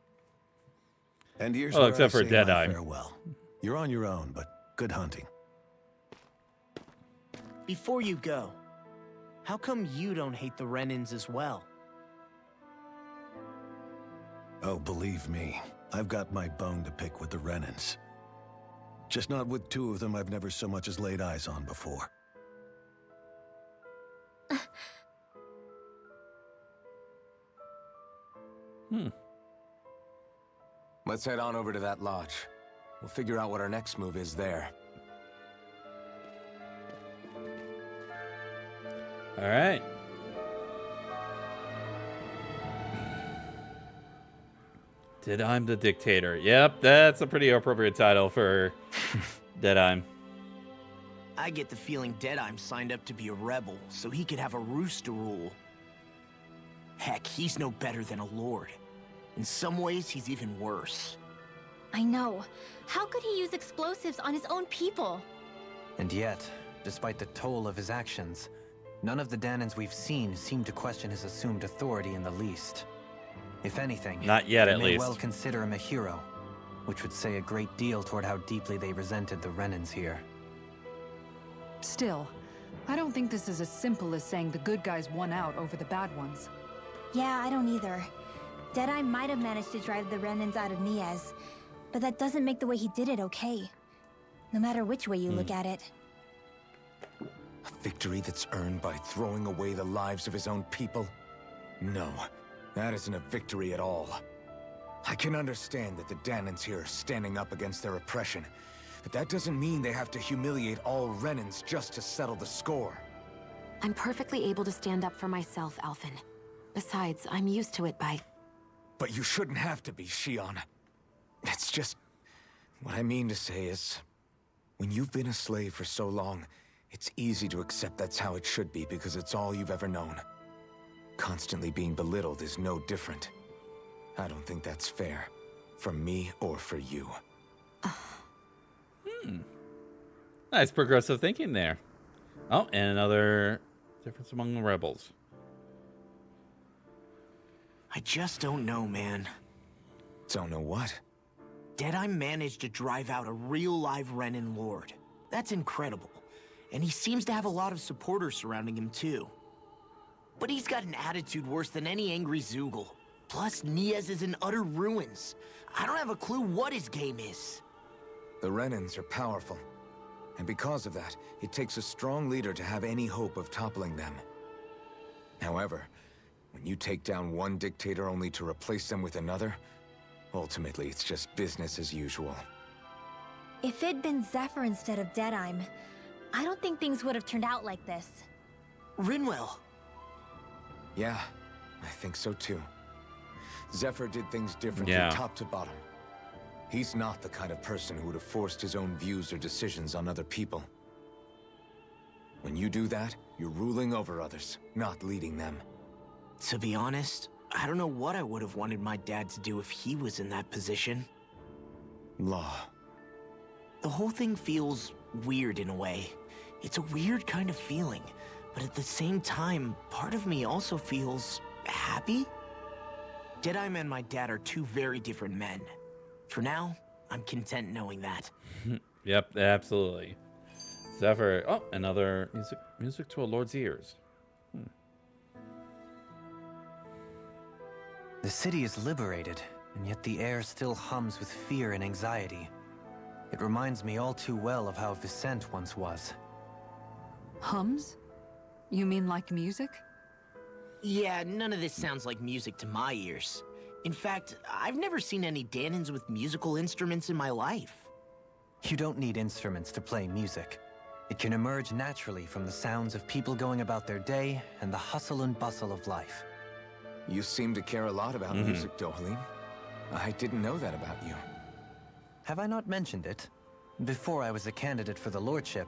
here's where except I for say Deadeye. my farewell. You're on your own, but good hunting. Before you go, how come you don't hate the Renins as well? Oh, believe me, I've got my bone to pick with the Renins. Just not with two of them I've never so much as laid eyes on before. Let's head on over to that lodge. We'll figure out what our next move is there. All right. Deadeye the Dictator. Yep, that's a pretty appropriate title for Deadeye. I get the feeling Deadeye signed up to be a rebel, so he could have a roost to rule. Heck, he's no better than a lord. In some ways, he's even worse. I know. How could he use explosives on his own people? And yet, despite the toll of his actions, none of the Danons we've seen seem to question his assumed authority in the least. If anything, Not yet, they at may least. well consider him a hero, which would say a great deal toward how deeply they resented the Renins here. Still, I don't think this is as simple as saying the good guys won out over the bad ones. Yeah, I don't either. Deadeye might have managed to drive the Renins out of Niaz, but that doesn't make the way he did it okay. No matter which way you look at it. A victory that's earned by throwing away the lives of his own people? No, that isn't a victory at all. I can understand that the Danons here are standing up against their oppression, but that doesn't mean they have to humiliate all Renins just to settle the score. I'm perfectly able to stand up for myself, Alphen. Besides, I'm used to it by... But you shouldn't have to be, Shion. It's just... What I mean to say is... When you've been a slave for so long, It's easy to accept that's how it should be because it's all you've ever known. Constantly being belittled is no different. I don't think that's fair. For me or for you. Nice progressive thinking there. Oh, and another difference among the rebels. I just don't know, man. Don't know what? Deadeye managed to drive out a real live Renin Lord. That's incredible. And he seems to have a lot of supporters surrounding him, too. But he's got an attitude worse than any angry Zoogle. Plus, Niaz is in utter ruins. I don't have a clue what his game is. The Renins are powerful. And because of that, it takes a strong leader to have any hope of toppling them. However, when you take down one dictator only to replace them with another, ultimately it's just business as usual. If it'd been Zephyr instead of Deadeye, I don't think things would have turned out like this. Rinwell. Yeah, I think so too. Zephyr did things differently top to bottom. He's not the kind of person who would have forced his own views or decisions on other people. When you do that, you're ruling over others, not leading them. To be honest, I don't know what I would have wanted my dad to do if he was in that position. Law. The whole thing feels weird in a way. It's a weird kind of feeling, but at the same time, part of me also feels happy. Deadeye and my dad are two very different men. For now, I'm content knowing that. Yep, absolutely. Zephyr. Oh, another music to a lord's ears. The city is liberated, and yet the air still hums with fear and anxiety. It reminds me all too well of how Vicente once was. Hums? You mean like music? Yeah, none of this sounds like music to my ears. In fact, I've never seen any Danins with musical instruments in my life. You don't need instruments to play music. It can emerge naturally from the sounds of people going about their day and the hustle and bustle of life. You seem to care a lot about music, Dohalim. I didn't know that about you. Have I not mentioned it? Before I was a candidate for the lordship,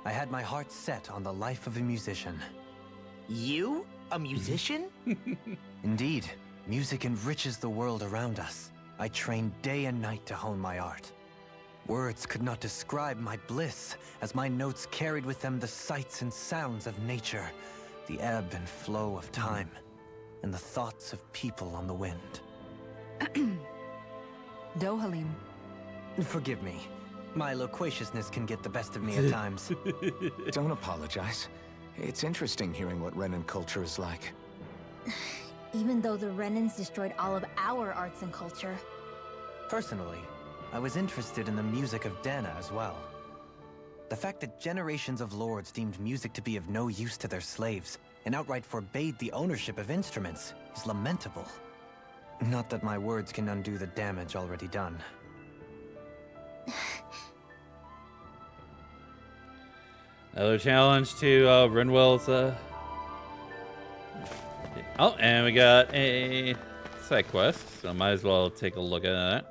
I had my heart set on the life of a musician. You? A musician? Indeed. Music enriches the world around us. I trained day and night to hone my art. Words could not describe my bliss, as my notes carried with them the sights and sounds of nature, the ebb and flow of time, and the thoughts of people on the wind. Dohalim. Forgive me. My loquaciousness can get the best of me at times. Don't apologize. It's interesting hearing what Renin culture is like. Even though the Renins destroyed all of our arts and culture. Personally, I was interested in the music of Dana as well. The fact that generations of lords deemed music to be of no use to their slaves and outright forbade the ownership of instruments is lamentable. Not that my words can undo the damage already done. Another challenge to Rinwell's. Oh, and we got a side quest, so might as well take a look at that.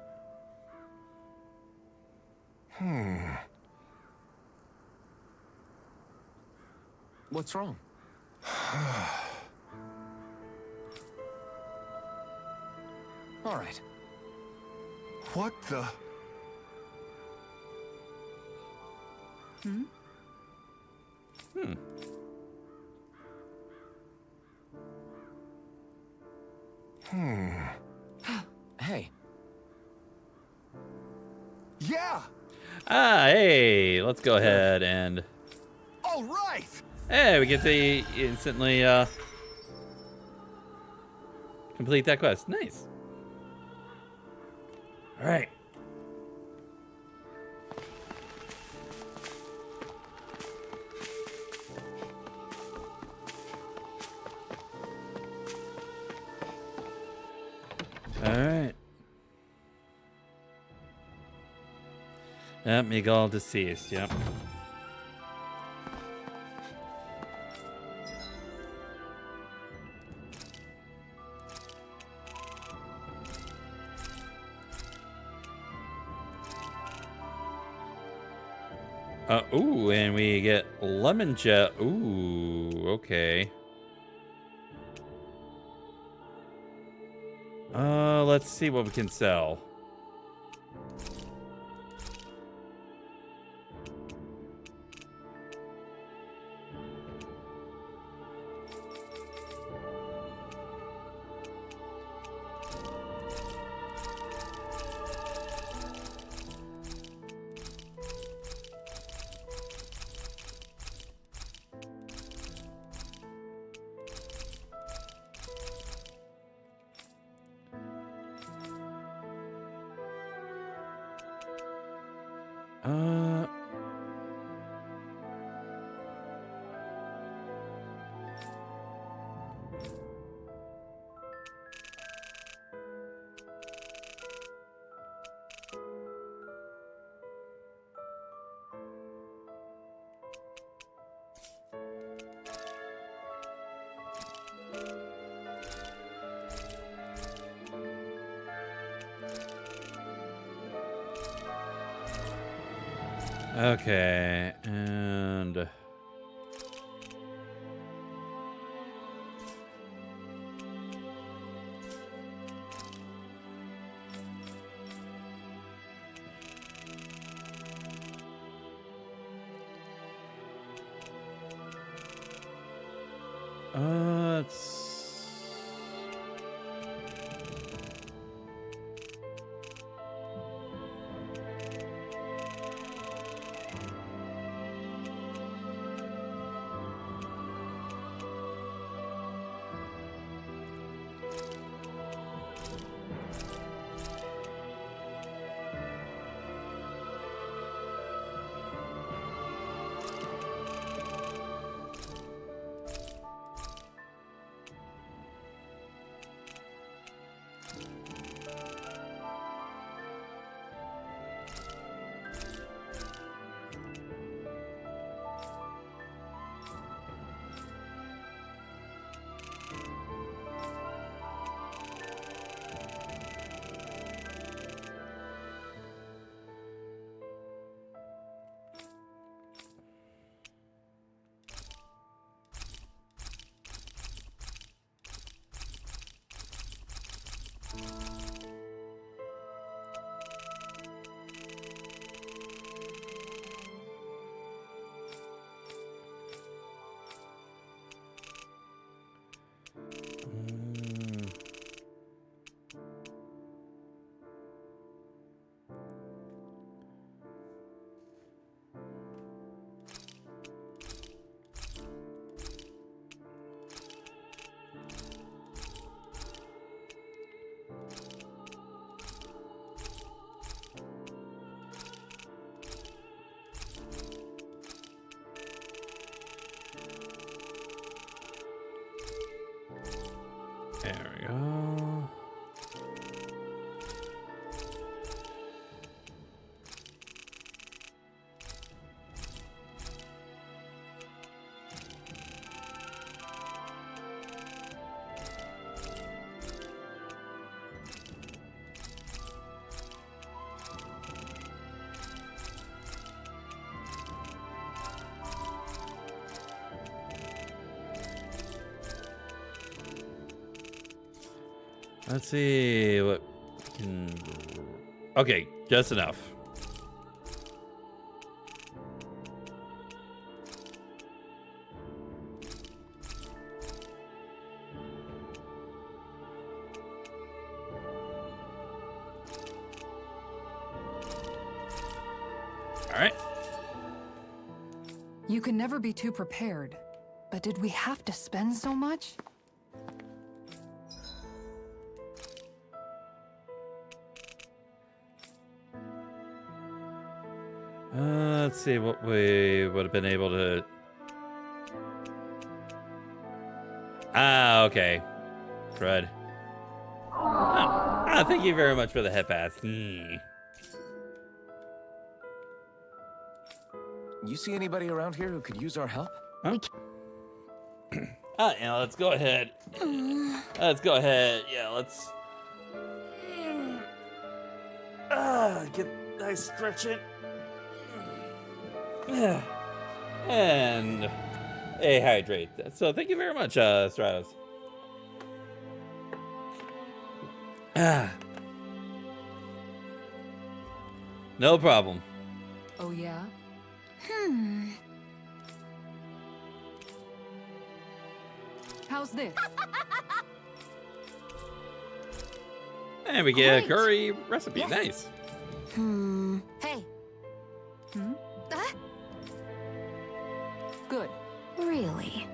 What's wrong? All right. What the? Hey. Yeah! Ah, hey, let's go ahead and... All right! Hey, we get to instantly complete that quest. Nice. All right. All right. Yep, Miguel deceased. Yep. Ooh, and we get lemon jet. Ooh, okay. Let's see what we can sell. Uh, okay, and it's there we go. Let's see what we can. Okay, just enough. All right. You can never be too prepared. But did we have to spend so much? Let's see what we would have been able to. Okay. Crud. Thank you very much for the hip pass. You see anybody around here who could use our help? Huh? Yeah, let's go ahead. Let's go ahead. Yeah, let's get nice stretching. And a hydrate. So thank you very much, Stratos. No problem. Oh, yeah? How's this? And we get a Great. curry recipe. Yes. Nice. Hey, Good. really?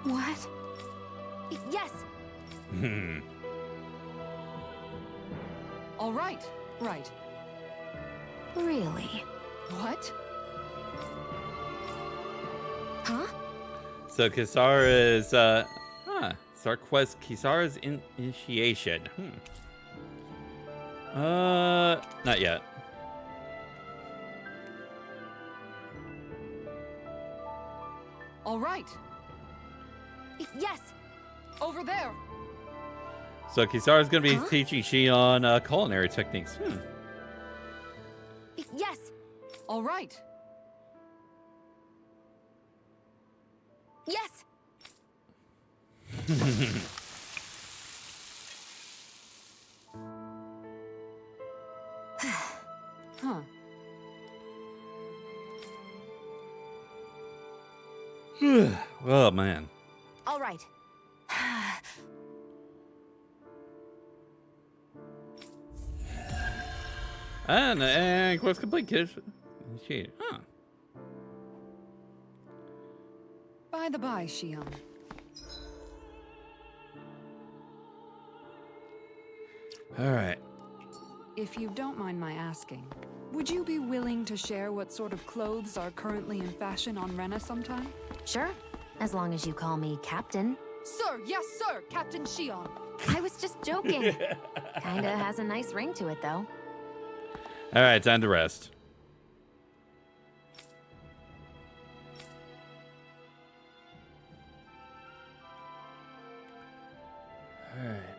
What? Yes. All right. Right. Really? What? Huh? So Kisara's Start quest Kisara's initiation. Not yet. All right. Yes. Over there. So Kisara's gonna be teaching Shion culinary techniques. Yes. All right. Yes. Huh. Oh man. All right. And quest complete, kid. Initiate. Huh. By the by, Shion. All right. If you don't mind my asking, would you be willing to share what sort of clothes are currently in fashion on Rena sometime? Sure. As long as you call me Captain. Sir, yes, sir, Captain Shion. I was just joking. Kinda has a nice ring to it, though. All right, time to rest.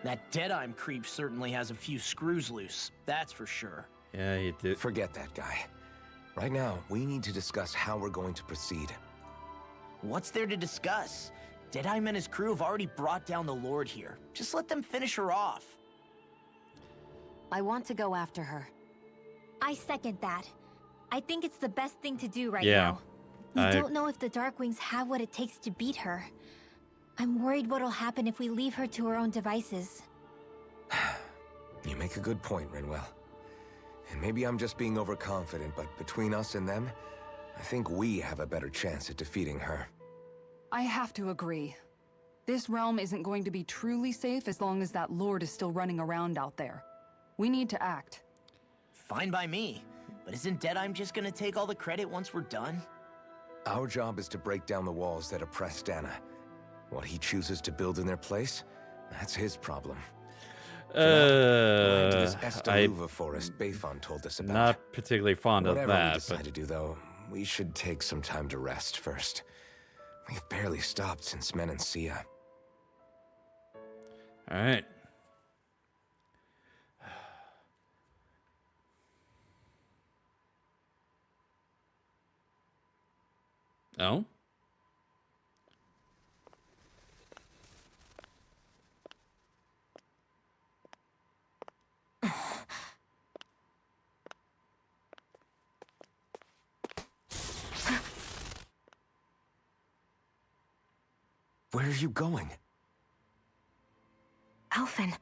That Deadeye creep certainly has a few screws loose, that's for sure. Yeah, you did. Forget that guy. Right now, we need to discuss how we're going to proceed. What's there to discuss? Deadeye and his crew have already brought down the Lord here. Just let them finish her off. I want to go after her. I second that. I think it's the best thing to do right Yeah, now. We don't know if the Darkwings have what it takes to beat her. I'm worried what'll happen if we leave her to her own devices. You make a good point, Rinwell. And maybe I'm just being overconfident, but between us and them, I think we have a better chance at defeating her. I have to agree. This realm isn't going to be truly safe as long as that Lord is still running around out there. We need to act. Fine by me. But isn't Deadeye just gonna take all the credit once we're done? Our job is to break down the walls that oppress Dana. What he chooses to build in their place, that's his problem. We'll head to this Estaluva forest Bayfon told us about. Not particularly fond of Whatever we that. decide But to do, though, we should take some time to rest first. We've barely stopped since Menancia. all right. Oh. Where are you going? Alphen.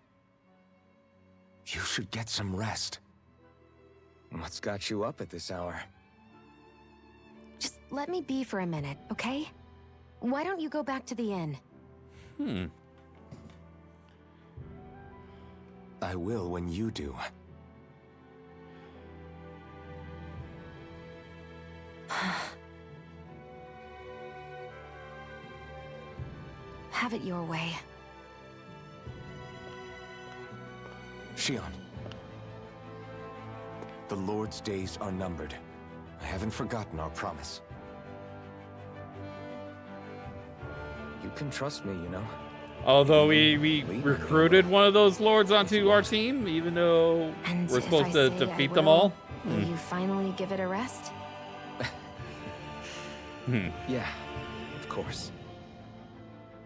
You should get some rest. What's got you up at this hour? Just let me be for a minute, okay? Why don't you go back to the inn? I will when you do. Have it your way. Shion. The Lord's days are numbered. I haven't forgotten our promise. You can trust me, you know. Although we recruited one of those lords onto our team, even though And we're if supposed I to say defeat I them will, all. Will you finally give it a rest? Yeah, of course.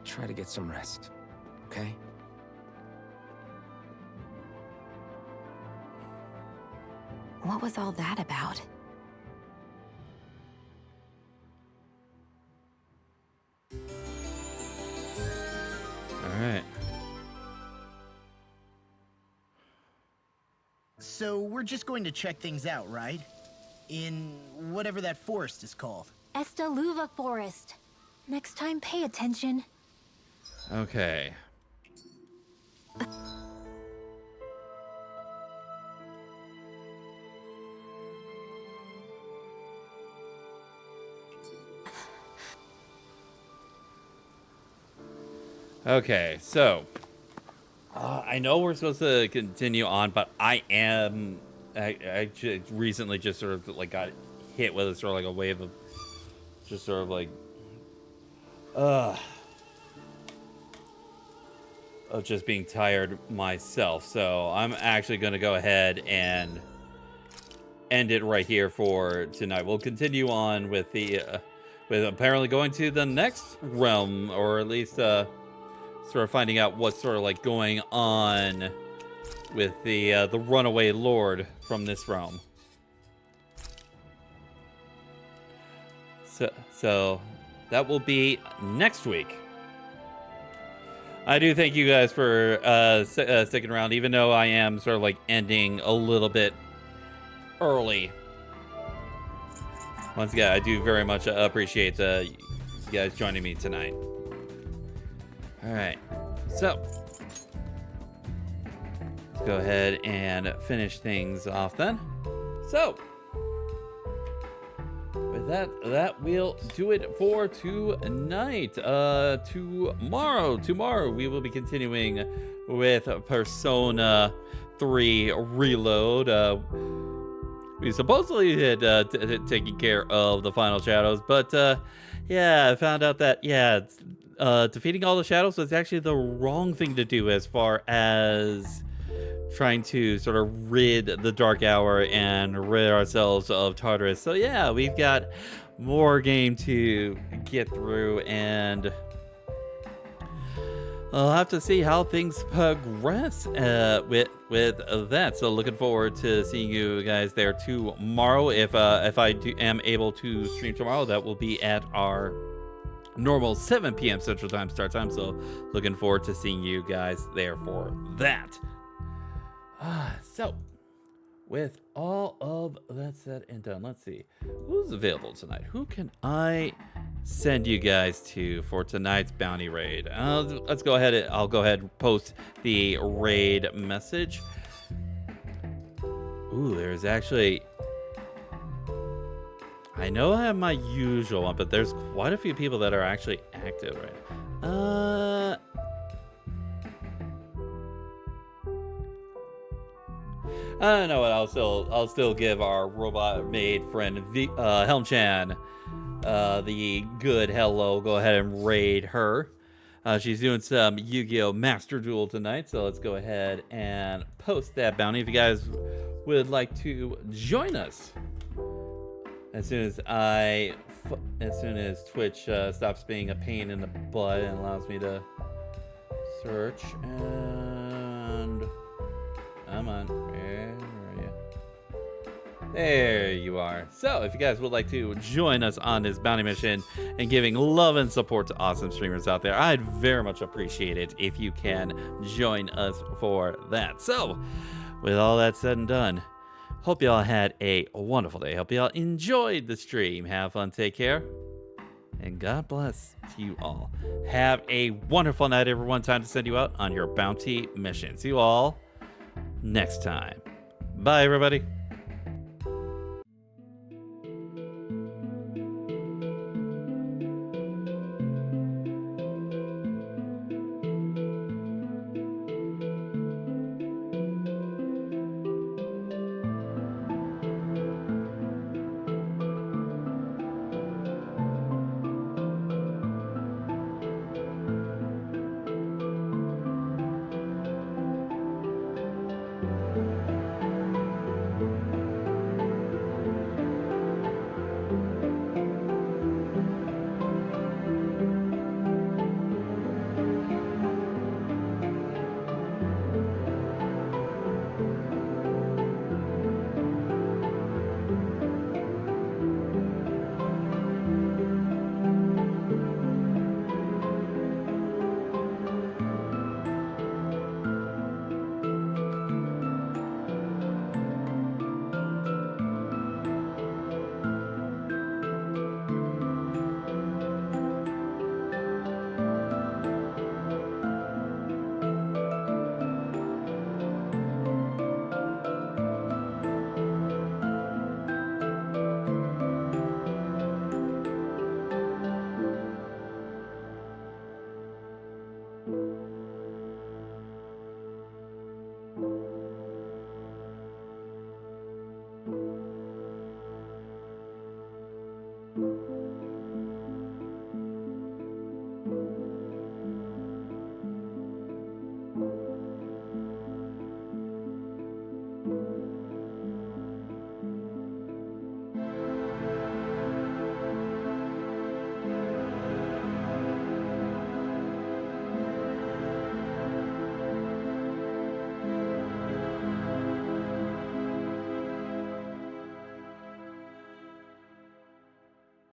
Try to get some rest, okay? What was all that about? All right. So we're just going to check things out, right? In whatever that forest is called. Estaluva Forest. Next time, pay attention. Okay. Okay, so I know we're supposed to continue on, but I recently just sort of like got hit with a sort of like a wave of just sort of like of just being tired myself. So I'm actually going to go ahead and end it right here for tonight. We'll continue on with the with apparently going to the next realm, or at least sort of finding out what's sort of like going on with the runaway lord from this realm. So that will be next week. I do thank you guys for sticking around, even though I am sort of like ending a little bit early. Once again, I do very much appreciate you guys joining me tonight. All right, so let's go ahead and finish things off then. So with that will do it for tonight. Tomorrow we will be continuing with Persona 3 Reload. We supposedly had taken care of the final shadows, but yeah, I found out that defeating all the shadows was actually the wrong thing to do as far as trying to sort of rid the Dark Hour and rid ourselves of Tartarus. So yeah, we've got more game to get through, and I'll have to see how things progress with that. So looking forward to seeing you guys there tomorrow. If I am able to stream tomorrow, that will be at our normal 7 p.m. Central Time start time. So looking forward to seeing you guys there for that. So with all of that said and done, let's see who's available tonight. Who can I send you guys to for tonight's bounty raid? Let's go ahead. I'll go ahead and post the raid message. Ooh, there's actually, I know I have my usual one, but there's quite a few people that are actually active right now. I don't know what. I'll still give our robot maid friend Helm-chan the good hello. Go ahead and raid her. She's doing some Yu-Gi-Oh! Master Duel tonight, so let's go ahead and post that bounty if you guys would like to join us. As soon as Twitch stops being a pain in the butt and allows me to search, and come on, where are you? There you are. So if you guys would like to join us on this bounty mission and giving love and support to awesome streamers out there, I'd very much appreciate it if you can join us for that. So with all that said and done, hope y'all had a wonderful day. Hope y'all enjoyed the stream. Have fun, take care, and God bless to you all. Have a wonderful night, everyone. Time to send you out on your bounty mission. See you all next time. Bye, everybody.